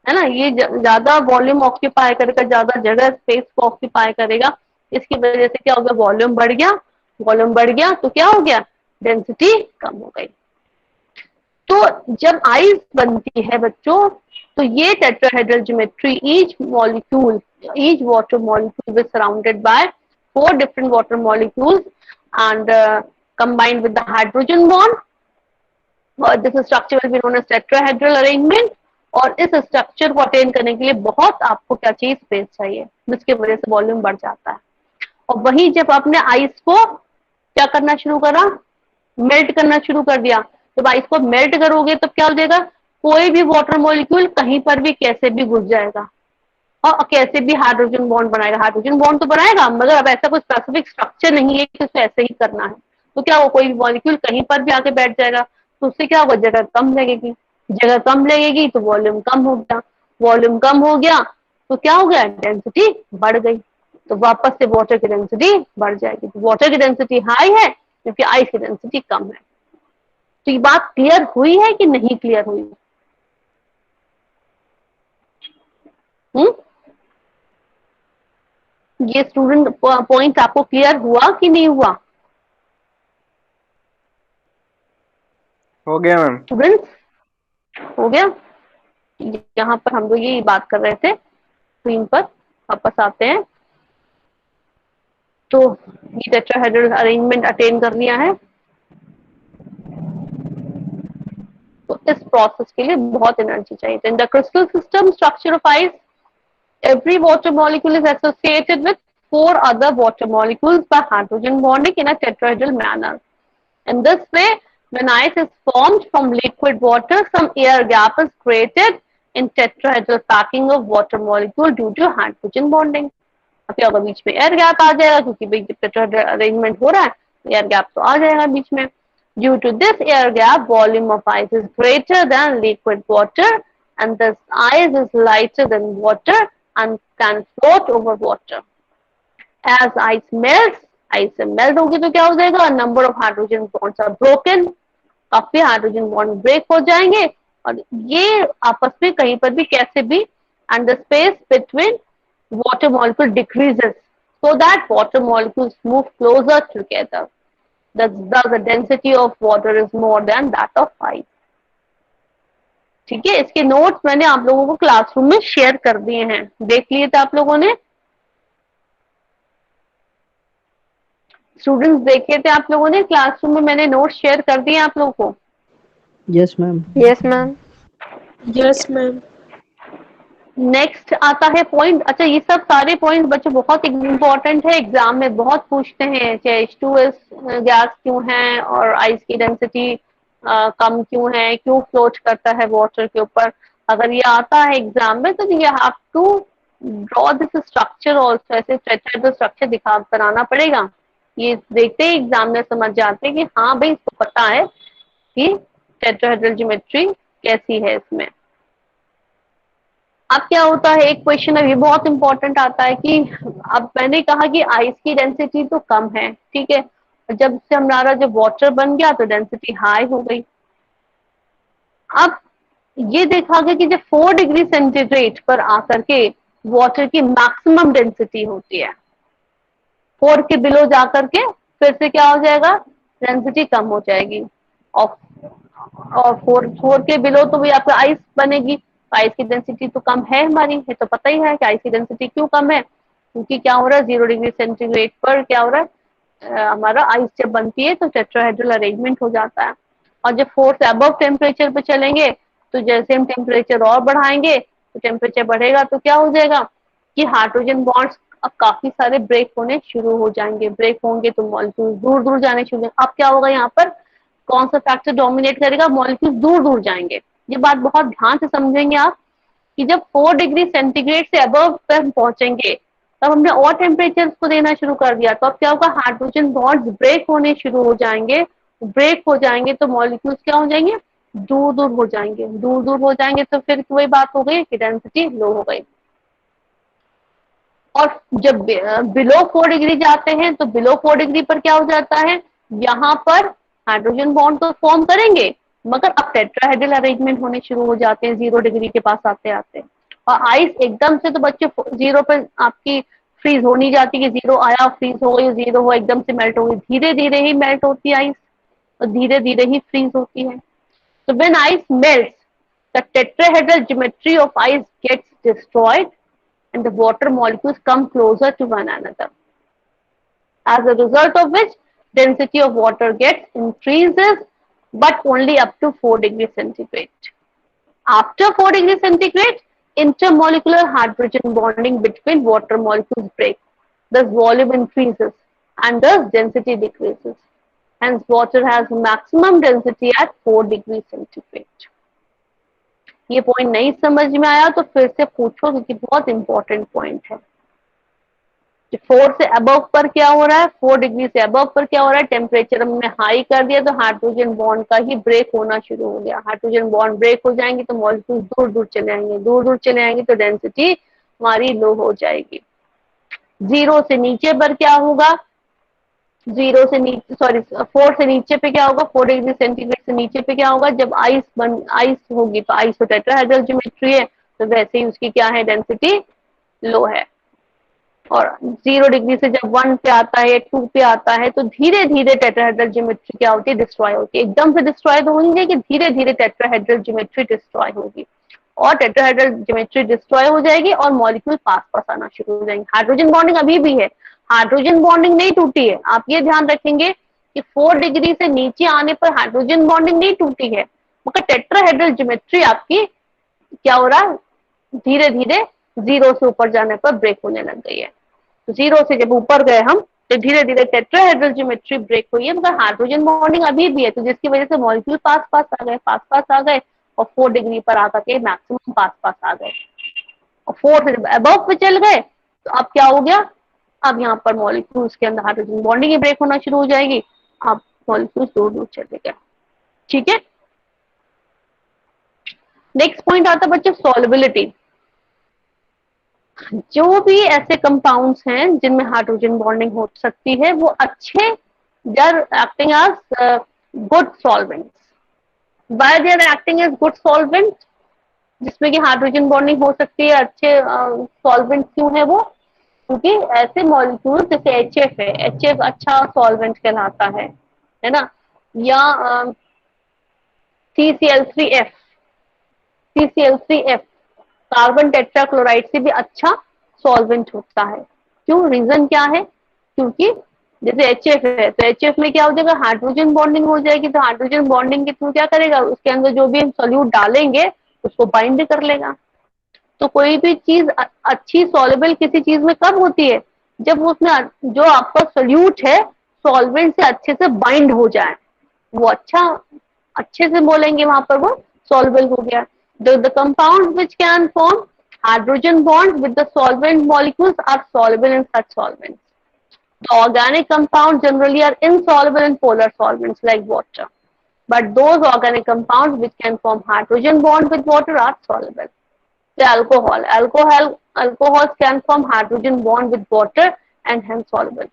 है ना। ये ज्यादा वॉल्यूम ऑक्यूपाई करेगा, ज्यादा जगह स्पेस को ऑक्यूपाई करेगा। इसकी वजह से क्या हो गया, वॉल्यूम बढ़ गया। वॉल्यूम बढ़ गया तो क्या हो गया, डेंसिटी कम हो गई। तो जब आइस बनती है बच्चों, तो ये tetrahedral geometry, each molecule, each water molecule is surrounded by 4 different water molecules and combined with the hydrogen bond. This structure will be known as tetrahedral arrangement. और इस स्ट्रक्चर को अटेन करने के लिए बहुत आपको क्या चाहिए, स्पेस चाहिए, जिसकी वजह से वॉल्यूम बढ़ जाता है। और वही जब आपने आइस को क्या करना शुरू करा, मेल्ट करना शुरू कर दिया, जब आइस को मेल्ट करोगे तो क्या हो जाएगा, कोई भी वाटर मॉलिक्यूल कहीं पर भी कैसे भी घुस जाएगा और कैसे भी हाइड्रोजन बॉन्ड बनाएगा। हाइड्रोजन बॉन्ड तो बनाएगा, मगर अब ऐसा कोई स्पेसिफिक स्ट्रक्चर नहीं है कि उसको ऐसे ही करना है। तो क्या हो, कोई भी मॉलिक्यूल कहीं पर भी आके बैठ जाएगा, तो उससे क्या होगा, जगह कम लगेगी। जगह कम लगेगी तो वॉल्यूम कम हो गया। वॉल्यूम कम हो गया तो क्या हो गया, डेंसिटी बढ़ गई। तो वापस से वाटर की डेंसिटी बढ़ जाएगी। तो वाटर की डेंसिटी हाई है क्योंकि आइस की डेंसिटी कम है। तो ये बात क्लियर हुई है कि नहीं क्लियर हुई? ये स्टूडेंट पॉइंट आपको क्लियर हुआ कि नहीं हुआ? हो गया मैम। स्टूडेंट्स हो गया। यहाँ पर हम लोग ये बात कर रहे थे, स्क्रीन पर वापस आते हैं। तो ये टेट्राहेड्रल अरेंजमेंट अटेन कर लिया है। तो इस प्रोसेस के लिए बहुत एनर्जी चाहिए। In the crystal system structure of ice, every water molecule is associated with 4 other water molecules by hydrogen bonding in a tetrahedral manner. In this way, when ice is formed from liquid water, some air gap is created in tetrahedral packing of water molecule due to hydrogen bonding. अब क्या होगा, बीच में air gap आ जाएगा क्योंकि भाई tetrahedral arrangement हो रहा है, एयर गैप तो आ जाएगा बीच में। Due to this air gap, volume of ice is greater than liquid water and this ice is lighter than water and can float over water. As ice melts, ice melt होगी तो क्या हो जाएगा, number of hydrogen bonds are broken. काफी hydrogen bond break हो जाएंगे और ये आपस में कहीं पर भी कैसे भी and the space between water molecule decreases so that water molecules move closer together. Thus the density of water is more than that of ice. ठीक है, इसके नोट्स मैंने आप लोगों को क्लासरूम में शेयर कर दिए हैं, देख लिए थे आप लोगों ने? स्टूडेंट्स देखे थे आप लोगों ने? क्लासरूम में मैंने नोट्स शेयर कर दिए आप लोगों को? Yes ma'am. Yes ma'am. Yes ma'am. Next आता है पॉइंट, अच्छा ये सब सारे पॉइंट बच्चों बहुत इंपॉर्टेंट है, एग्जाम में बहुत पूछते हैं, चाहे H2S गैस क्यों है और आइस की डेंसिटी कम क्यों है, क्यों फ्लोट करता है वाटर के ऊपर। अगर ये आता है एग्जाम में तो ये have to draw this structure also, ऐसे टेट्राहेड्रल स्ट्रक्चर दिखा बनाना पड़ेगा। ये देखते ही एग्जाम में समझ जाते हैं कि हाँ भाई इसको पता है कि टेट्राहेड्रल ज्योमेट्री कैसी है इसमें। अब क्या होता है, एक क्वेश्चन है ये बहुत इंपॉर्टेंट आता है कि अब मैंने कहा कि आइस की डेंसिटी तो कम है, ठीक है, जब से हमारा जब वाटर बन गया तो डेंसिटी हाई हो गई। अब ये देखा गया कि जब 4 डिग्री सेंटीग्रेड पर आकर के वाटर की मैक्सिमम डेंसिटी होती है, 4 के बिलो जाकर के फिर से क्या हो जाएगा, डेंसिटी कम हो जाएगी। और 4 के बिलो तो भी आपका आइस बनेगी, आइस की डेंसिटी तो कम है हमारी, ये तो पता ही है कि आइस की डेंसिटी क्यों कम है, क्योंकि क्या हो रहा है 0 डिग्री सेंटीग्रेड पर क्या हो रहा है, हमारा आइस जब बनती है तो टेट्राहेड्रल अरेंजमेंट हो जाता है। और जब 4 से अबव टेम्परेचर पे चलेंगे तो जैसे हम टेम्परेचर और बढ़ाएंगे तो टेम्परेचर बढ़ेगा तो क्या हो जाएगा कि हाइड्रोजन बॉन्ड्स अब काफी सारे ब्रेक होने शुरू हो जाएंगे, ब्रेक होंगे तो मॉलिक्यूल दूर दूर जाने शुरू होंगे। अब क्या होगा, यहाँ पर कौन सा फैक्टर डोमिनेट करेगा, मॉलिक्यूल दूर दूर जाएंगे। ये बात बहुत ध्यान से समझेंगे आप कि जब 4 डिग्री सेंटीग्रेड से अबव पर हम पहुंचेंगे तब हमने और टेम्परेचर को देना शुरू कर दिया, तो अब क्या होगा, हाइड्रोजन बॉन्ड्स ब्रेक होने शुरू हो जाएंगे। ब्रेक हो जाएंगे तो मॉलिक्यूल्स क्या हो जाएंगे, दूर दूर हो जाएंगे, दूर दूर हो जाएंगे तो फिर वही बात हो गई कि डेंसिटी लो हो गई। और जब बिलो 4 डिग्री जाते हैं तो बिलो 4 डिग्री पर क्या हो जाता है, यहाँ पर हाइड्रोजन बॉन्ड तो फॉर्म करेंगे मगर अब टेट्राहेड्रल अरेंजमेंट होने शुरू हो जाते हैं 0 डिग्री के पास आते आते। और आइस एकदम से तो बच्चे 0 पर आपकी फ्रीज हो नहीं जाती कि 0 आया फ्रीज हो गई, 0 हुआ एकदम से मेल्ट हो गई, धीरे धीरे ही मेल्ट होती है आइस और धीरे धीरे ही फ्रीज होती है। So when ice melts, the tetrahedral geometry of ice gets destroyed and the water molecules come closer to one another. As a result of which, density of water gets increases, but only up to 4 degrees centigrade. After 4 degrees centigrade, intermolecular hydrogen bonding between water molecules breaks. Thus, volume increases and thus density decreases. Hence, water has maximum density at 4 degrees centigrade. ये point नहीं समझ में आया तो फिर से पूछो क्योंकि बहुत इंपॉर्टेंट पॉइंट है। 4 से अबव पर क्या हो रहा है, 4 डिग्री से अबव पर क्या हो रहा है, टेम्परेचर हमने हाई कर दिया तो हाइड्रोजन बॉन्ड का ही ब्रेक होना शुरू हो गया। हाइड्रोजन बॉन्ड ब्रेक हो जाएंगे तो मॉलिक्यूल दूर दूर चले आएंगे, दूर दूर चले आएंगे तो डेंसिटी हमारी लो हो जाएगी। 0 से नीचे पर क्या होगा, 0 से नीचे 4 से नीचे पे क्या होगा, 4 डिग्री सेंटीग्रेड से नीचे पे क्या होगा, जब आइस होगी तो आइस तो टेट्राहेड्रल ज्योमेट्री है तो वैसे ही उसकी क्या है, डेंसिटी लो है। और 0 डिग्री से जब 1 पे आता है, 2 पे आता है तो धीरे धीरे टेट्राहेड्रल ज्योमेट्री क्या होती है, डिस्ट्रॉय होती है। एकदम से डिस्ट्रॉय तो होनी चाहिए कि धीरे धीरे टेट्राहेड्रल ज्योमेट्री डिस्ट्रॉय होगी और टेट्राहेड्रल ज्योमेट्री डिस्ट्रॉय हो जाएगी और मॉलिक्यूल पास पास आना शुरू हो जाएंगे। हाइड्रोजन बॉन्डिंग अभी भी है, हाइड्रोजन बॉन्डिंग नहीं टूटी है। आप ये ध्यान रखेंगे कि 4 डिग्री से नीचे आने पर हाइड्रोजन बॉन्डिंग नहीं टूटी है मगर टेट्राहेड्रल ज्योमेट्री आपकी क्या हो रहा है, धीरे धीरे 0 से ऊपर जाने पर ब्रेक होने लग गई है। तो 0 से जब ऊपर गए हम तो धीरे धीरे टेट्राहेड्रल ज्योमेट्री ब्रेक हुई है मगर हाइड्रोजन बॉन्डिंग अभी भी है, तो जिसकी वजह से मॉलिक्यूल पास पास आ गए और 4 डिग्री पर आकर के मैक्सिमम पास पास आ गए। और 4 से अबव पे चल गए तो अब क्या हो गया, अब यहाँ पर मॉलिक्यूल्स के अंदर हाइड्रोजन बॉन्डिंग ही ब्रेक होना शुरू हो जाएगी, अब मॉलिक्यूल्स दूर दूर चले गए। ठीक है, नेक्स्ट पॉइंट आता है बच्चों सॉल्युबिलिटी। जो भी ऐसे कंपाउंड्स हैं जिनमें हाइड्रोजन बॉन्डिंग हो सकती है वो अच्छे, they are acting as good solvents. Why they are acting as good solvents? जिसमें कि हाइड्रोजन बॉन्डिंग हो सकती है, अच्छे सॉल्वेंट क्यों है वो, क्योंकि ऐसे मॉलिक्यूल जैसे HF है, HF अच्छा सॉल्वेंट कहलाता है ना, या CCl3F, CCl3F कार्बन टेट्राक्लोराइड से भी अच्छा सॉल्वेंट होता है। क्यों, रीजन क्या है, क्योंकि जैसे HF है तो HF में क्या हो जाएगा, हाइड्रोजन बॉन्डिंग हो जाएगी, तो हाइड्रोजन बॉन्डिंग के थ्रू क्या करेगा, उसके अंदर जो भी हम सोल्यूट डालेंगे उसको बाइंड कर लेगा। तो कोई भी चीज अच्छी सॉल्युबल किसी चीज में कब होती है, जब उसमें जो आपका सोल्यूट है सॉल्वेंट से अच्छे से बाइंड हो जाए, वो अच्छे से बोलेंगे वहां पर वो सॉल्युबल हो गया। The compounds which can form hydrogen bonds with the solvent molecules are soluble in such solvents. The organic compounds generally are insoluble in polar solvents like water, but those organic compounds which can form hydrogen bond with water are soluble. The alcohols can form hydrogen bond with water and hence soluble.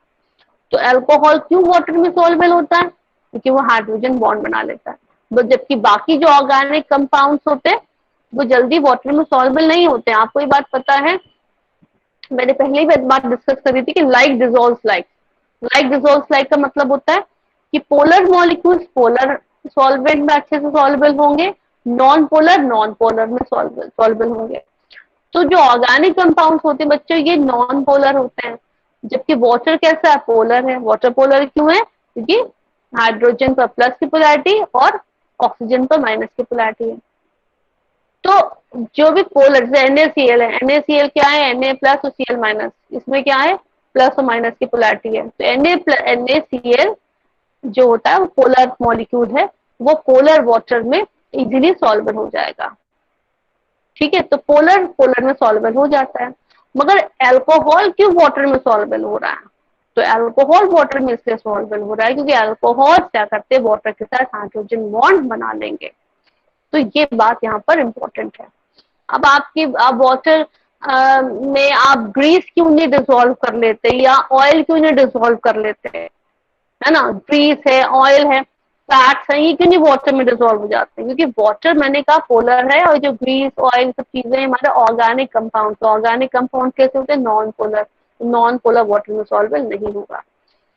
तो alcohol क्यों water में soluble होता है, क्योंकि वो hydrogen bond बना लेता है, जबकि बाकी जो ऑर्गेनिक कंपाउंड्स होते हैं वो जल्दी वाटर में सॉल्युबल नहीं होते हैं। आपको ये बात पता है, मैंने पहले ही बात डिस्कस करी थी कि like dissolves like, like dissolves like का मतलब होता है कि पोलर मॉलिक्यूल्स पोलर सॉल्वेंट में अच्छे से सॉल्युबल होंगे, नॉन पोलर में सॉल्युबल होंगे। तो जो ऑर्गेनिक कंपाउंड्स होते हैं बच्चों ये नॉन पोलर होते हैं, जबकि वाटर कैसा है, पोलर है। वाटर पोलर क्यों है, क्योंकि हाइड्रोजन पर प्लस की पोलैरिटी और ऑक्सीजन पर माइनस की पोलैरिटी है। तो जो भी पोलर जैसे NaCl है, NaCl क्या है, Na प्लस और Cl माइनस, इसमें क्या है प्लस और माइनस की पोलैरिटी है। तो NaCl जो होता है वो पोलर मॉलिक्यूल है, वो पोलर वाटर में इजीली सॉल्युबल हो जाएगा। ठीक है, तो पोलर में सॉल्युबल हो जाता है। मगर अल्कोहल क्यों वाटर में सॉल्युबल हो रहा है, तो अल्कोहल वाटर में इसलिए सॉल्युबल हो रहा है क्योंकि अल्कोहल क्या करते हैं, वाटर के साथ हाइड्रोजन बॉन्ड बना लेंगे। तो ये बात यहाँ पर इम्पोर्टेंट है। अब आप वाटर में आप ग्रीस क्यों नहीं डिसॉल्व कर लेते या ऑयल क्यों नहीं डिसॉल्व कर लेते, है ना, ग्रीस है, ऑयल है, फैट्स है, ये क्यों नहीं वाटर में डिसॉल्व हो जाते हैं, क्योंकि वाटर मैंने कहा पोलर है और जो ग्रीस ऑयल सब चीजें हमारे ऑर्गेनिक कंपाउंड, तो ऑर्गेनिक कंपाउंड कैसे होते हैं, नॉन पोलर वाटर में सॉल्युबल नहीं होगा।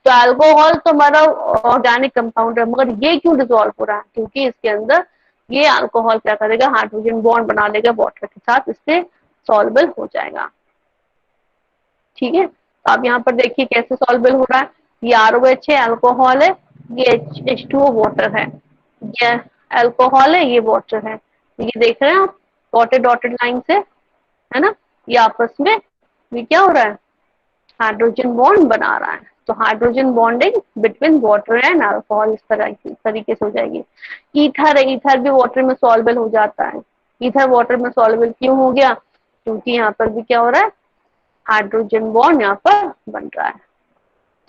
तो अल्कोहल तो हमारा ऑर्गेनिक कंपाउंड है, मगर ये क्यों डिसॉल्व हो रहा है, क्योंकि इसके अंदर ये अल्कोहल क्या करेगा, हाइड्रोजन बॉन्ड बना लेगा वाटर के साथ, इससे सॉल्युबल हो जाएगा। ठीक है, तो आप यहाँ पर देखिए कैसे सॉल्युबल हो रहा है, ये ROH है, अल्कोहल है, ये H2O वाटर है, ये अल्कोहल है, ये वाटर है, ये देख रहे हैं आप डॉटेड लाइन से, है ना, ये आपस में ये क्या हो रहा है, हाइड्रोजन बॉन्ड बना रहा है। तो hydrogen bonding between water and alcohol इस तरीके से हो जाएगी। ईथर है, ईथर भी वाटर में सॉल्युबल हो जाता है। ईथर वाटर में सॉल्युबल क्यों हो गया, क्योंकि यहाँ पर भी क्या हो रहा है, हाइड्रोजन बॉन्ड यहाँ पर बन रहा है।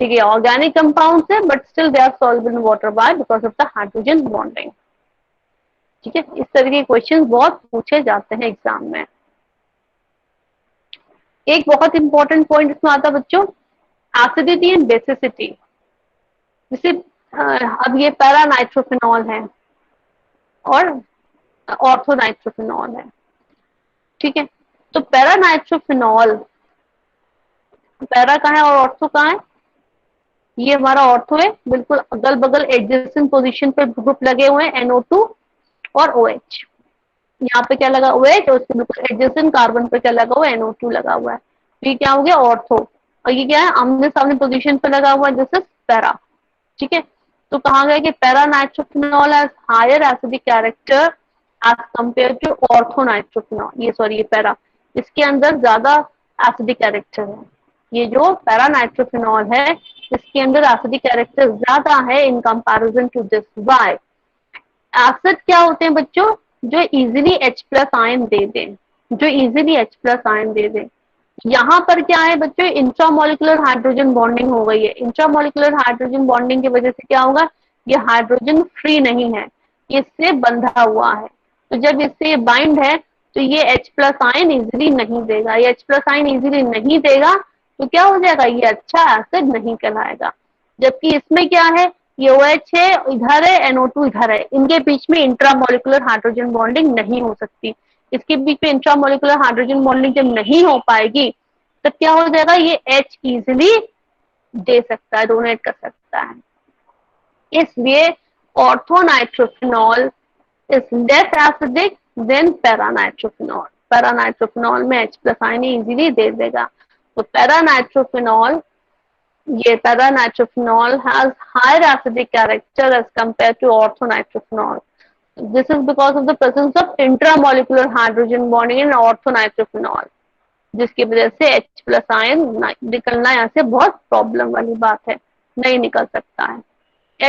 ठीक है, ऑर्गेनिक कंपाउंड्स है but still they are soluble in water, by because of the hydrogen bonding. ठीक है, इस तरह के क्वेश्चन बहुत पूछे जाते हैं एग्जाम में। एक बहुत इंपॉर्टेंट पॉइंट इसमें आता है बच्चों, एसिडिटी एंड बेसिसिटी। जैसे अब ये पैरा नाइट्रोफिनॉल है और ऑर्थो नाइट्रोफिनॉल है। ठीक है, तो पैरा नाइट्रोफिनॉल, पैरा कहाँ है और ऑर्थो कहाँ है, ये हमारा ऑर्थो है, बिल्कुल अगल बगल एडजेसेंट पोजीशन पे ग्रुप लगे हुए हैं, NO2 और OH। यहाँ पे क्या लगा OH और उसके बिल्कुल एडजेसेंट कार्बन पे क्या लगा हुआ है, NO2 लगा हुआ है। तो ये क्या हो गया ऑर्थो, और ये क्या है आमने सामने पोजीशन पे लगा हुआ है, दिस इज पैरा। ठीक है, तो कहा गया कि para nitrophenol has higher acidic character as compare to ortho nitrophenol, ये सॉरी ये पैरा, इसके अंदर ज्यादा एसिडिक कैरेक्टर है। ये जो पैरा नाइट्रोफिनॉल है इसके अंदर एसिडिक कैरेक्टर ज्यादा है in comparison to this. Why? Acid क्या होते हैं बच्चों, जो इजीली H+ आयन दे दें, जो इजीली H+ आयन दे दें। यहाँ पर क्या है बच्चों, इंट्रामोलिकुलर हाइड्रोजन बॉन्डिंग हो गई है। इंट्रामोलिकुलर हाइड्रोजन बॉन्डिंग की वजह से क्या होगा, ये हाइड्रोजन फ्री नहीं है, इससे बंधा हुआ है। तो जब इससे बाइंड है तो ये H+ आयन इजीली नहीं देगा, ये H+ आयन इजीली नहीं देगा तो क्या हो जाएगा, ये अच्छा एसिड नहीं कहलाएगा। जबकि इसमें क्या है, ये OH है इधर है, NO2 इधर है, इनके बीच में इंट्रामोलिकुलर हाइड्रोजन बॉन्डिंग नहीं हो सकती, इसके बीच में इंट्रामोलिकुलर हाइड्रोजन बॉन्डिंग जब नहीं हो पाएगी तो क्या हो जाएगा, ये H इजिली दे सकता है, डोनेट कर सकता है। इसलिए orthonitrophenol is less acidic than paranitrophenol. Paranitrophenol में H प्लस आयन इजीली दे देगा। तो पैरानाइट्रोफिनॉल, ये paranitrophenol has higher acidic character as compare to orthonitrophenol. This is because of the presence of intramolecular hydrogen bonding in orthonitrophenol, जिसकी वजह से H plus ion निकलना यहाँ से बहुत प्रॉब्लम वाली बात है, नहीं निकल सकता है।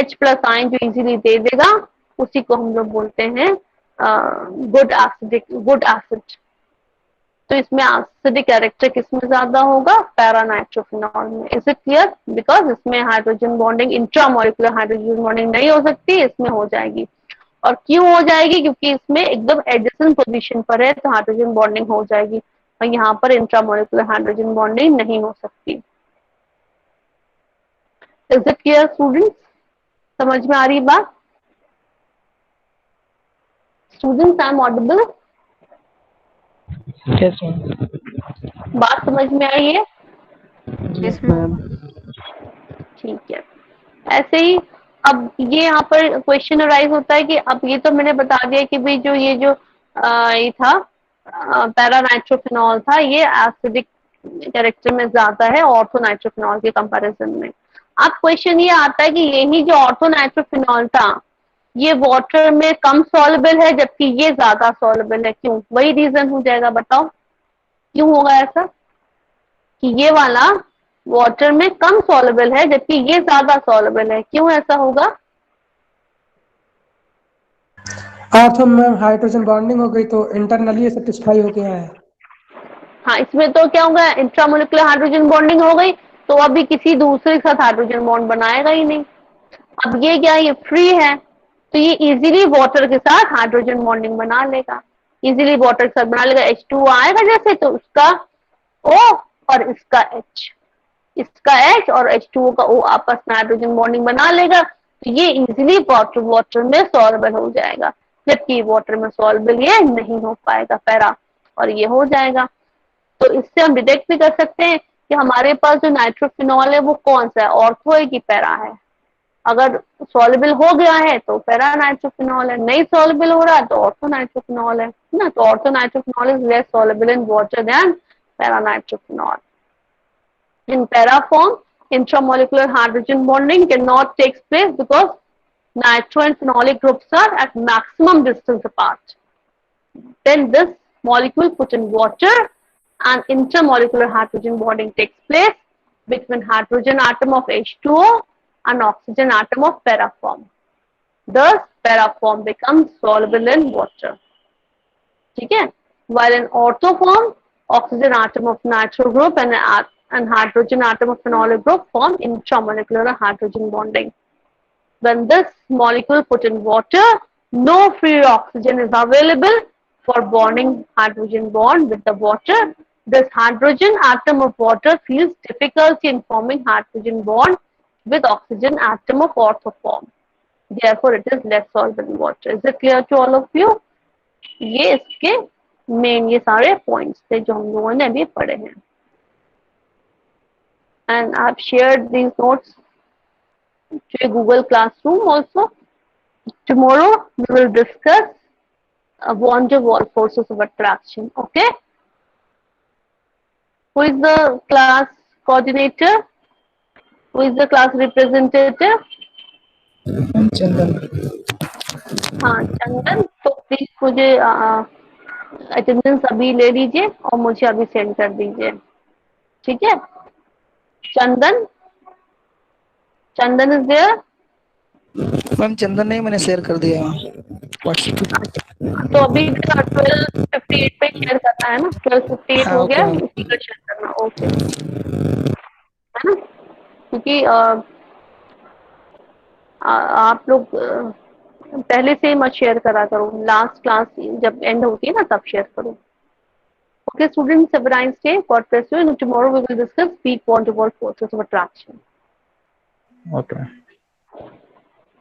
H प्लस आयन जो इजीली दे देगा उसी को हम लोग बोलते हैं गुड एसिड। तो इसमें एसिडिक कैरेक्टर किसमें ज्यादा होगा, पैरानाइट्रोफिनॉल में। Is it clear? बिकॉज इसमें hydrogen bonding, intramolecular hydrogen bonding नहीं हो सकती, इसमें हो जाएगी। और क्यों हो जाएगी? क्योंकि इसमें एकदम एडजेसेंट पोजीशन पर है तो हाइड्रोजन बॉन्डिंग हो जाएगी, और यहाँ पर इंट्रामोलिकुलर हाइड्रोजन बॉन्डिंग नहीं हो सकती। Is it clear students? समझ में आ रही बात? Students, I am audible? Yes ma'am. बात समझ में आई है? Yes ma'am. ठीक है। ऐसे ही अब ये यहाँ पर क्वेश्चन अराइज होता है कि अब ये तो मैंने बता दिया कि भाई जो ये था पैरानाइट्रोफिनॉल था, ये एसिडिक कैरेक्टर में ज्यादा है ऑर्थोनाइट्रोफिनॉल के कंपैरिजन में। अब क्वेश्चन ये आता है कि यही जो ऑर्थोनाइट्रोफिनॉल था ये वाटर में कम सॉल्युबल है जबकि ये ज्यादा सॉल्युबल है, क्यों? वही रीजन हो जाएगा, बताओ क्यों होगा ऐसा कि ये वाला वाटर में कम सॉल्युबल है जबकि ये ज्यादा सॉल्युबल है, क्यों ऐसा होगा? तो मैम हाइड्रोजन बॉन्डिंग हो गई तो इंटरनली सेटिस्फाई हो गया है। हाँ, इसमें तो क्या होगा, इंट्रामोलिकुलर हाइड्रोजन बॉन्डिंग हो गई तो अभी किसी दूसरे के साथ हाइड्रोजन बॉन्ड बनाएगा ही नहीं। अब ये क्या, ये फ्री है तो ये इजीली वाटर के साथ हाइड्रोजन बॉन्डिंग बना लेगा, इजीली वाटर के साथ बना लेगा। H2 आएगा जैसे तो उसका O और इसका H, इसका H और H2O का O आपस में हाइड्रोजन बॉन्डिंग बना लेगा, तो ये इजीली वाटर में सॉल्युबल हो जाएगा, जबकि वाटर में सॉल्युबल ये नहीं हो पाएगा पैरा, और ये हो जाएगा। तो इससे हम डिटेक्ट भी कर सकते हैं कि हमारे पास जो नाइट्रोफिनॉल है वो कौन सा है, ऑर्थो है कि पैरा है। अगर सॉल्युबल हो गया है तो पैरा नाइट्रोफिनॉल है, नहीं सॉल्युबल हो रहा है तो ऑर्थो नाइट्रोफिनॉल है ना। तो ortho nitrophenol is less soluble in water than para nitrophenol. In para form, intramolecular hydrogen bonding cannot take place because nitro and phenolic groups are at maximum distance apart. Then this molecule put in water and intermolecular hydrogen bonding takes place between hydrogen atom of H2O and oxygen atom of para form. Thus, para form becomes soluble in water. ठीक है? While in ortho form, oxygen atom of nitro group and hydrogen atom of phenolic group form intramolecular hydrogen bonding. When this molecule put in water, no free oxygen is available for bonding hydrogen bond with the water. This hydrogen atom of water feels difficulty in forming hydrogen bond with oxygen atom of ortho form. Therefore, it is less soluble in water. Is it clear to all of you? ये इसके main ये सारे points थे जो हम लोगों ने अभी पढ़े हैं। And I've shared these notes to Google Classroom also. Tomorrow we will discuss van der Waals forces of attraction. Okay? Who is the class coordinator? Who is the class representative? चंदन। हाँ, चंदन। तो प्लीज मुझे attendance अभी ले लीजिए और मुझे अभी send कर दीजिए, ठीक है? चंदन, चंदन इज देयर? मैम चंदन नहीं, मैंने शेयर कर दिया व्हाट्सएप। तो अभी 12:58 पे शेयर करना है ना, 12:58 हो गया, उसी का शेयर करना। ओके, है ना? क्योंकि आप लोग पहले से ही मत शेयर करा करो, लास्ट क्लास जब एंड होती है ना तब शेयर करो। Okay, students, have a nice day. God bless you. And tomorrow we will discuss weak van der Waals forces of attraction. Okay.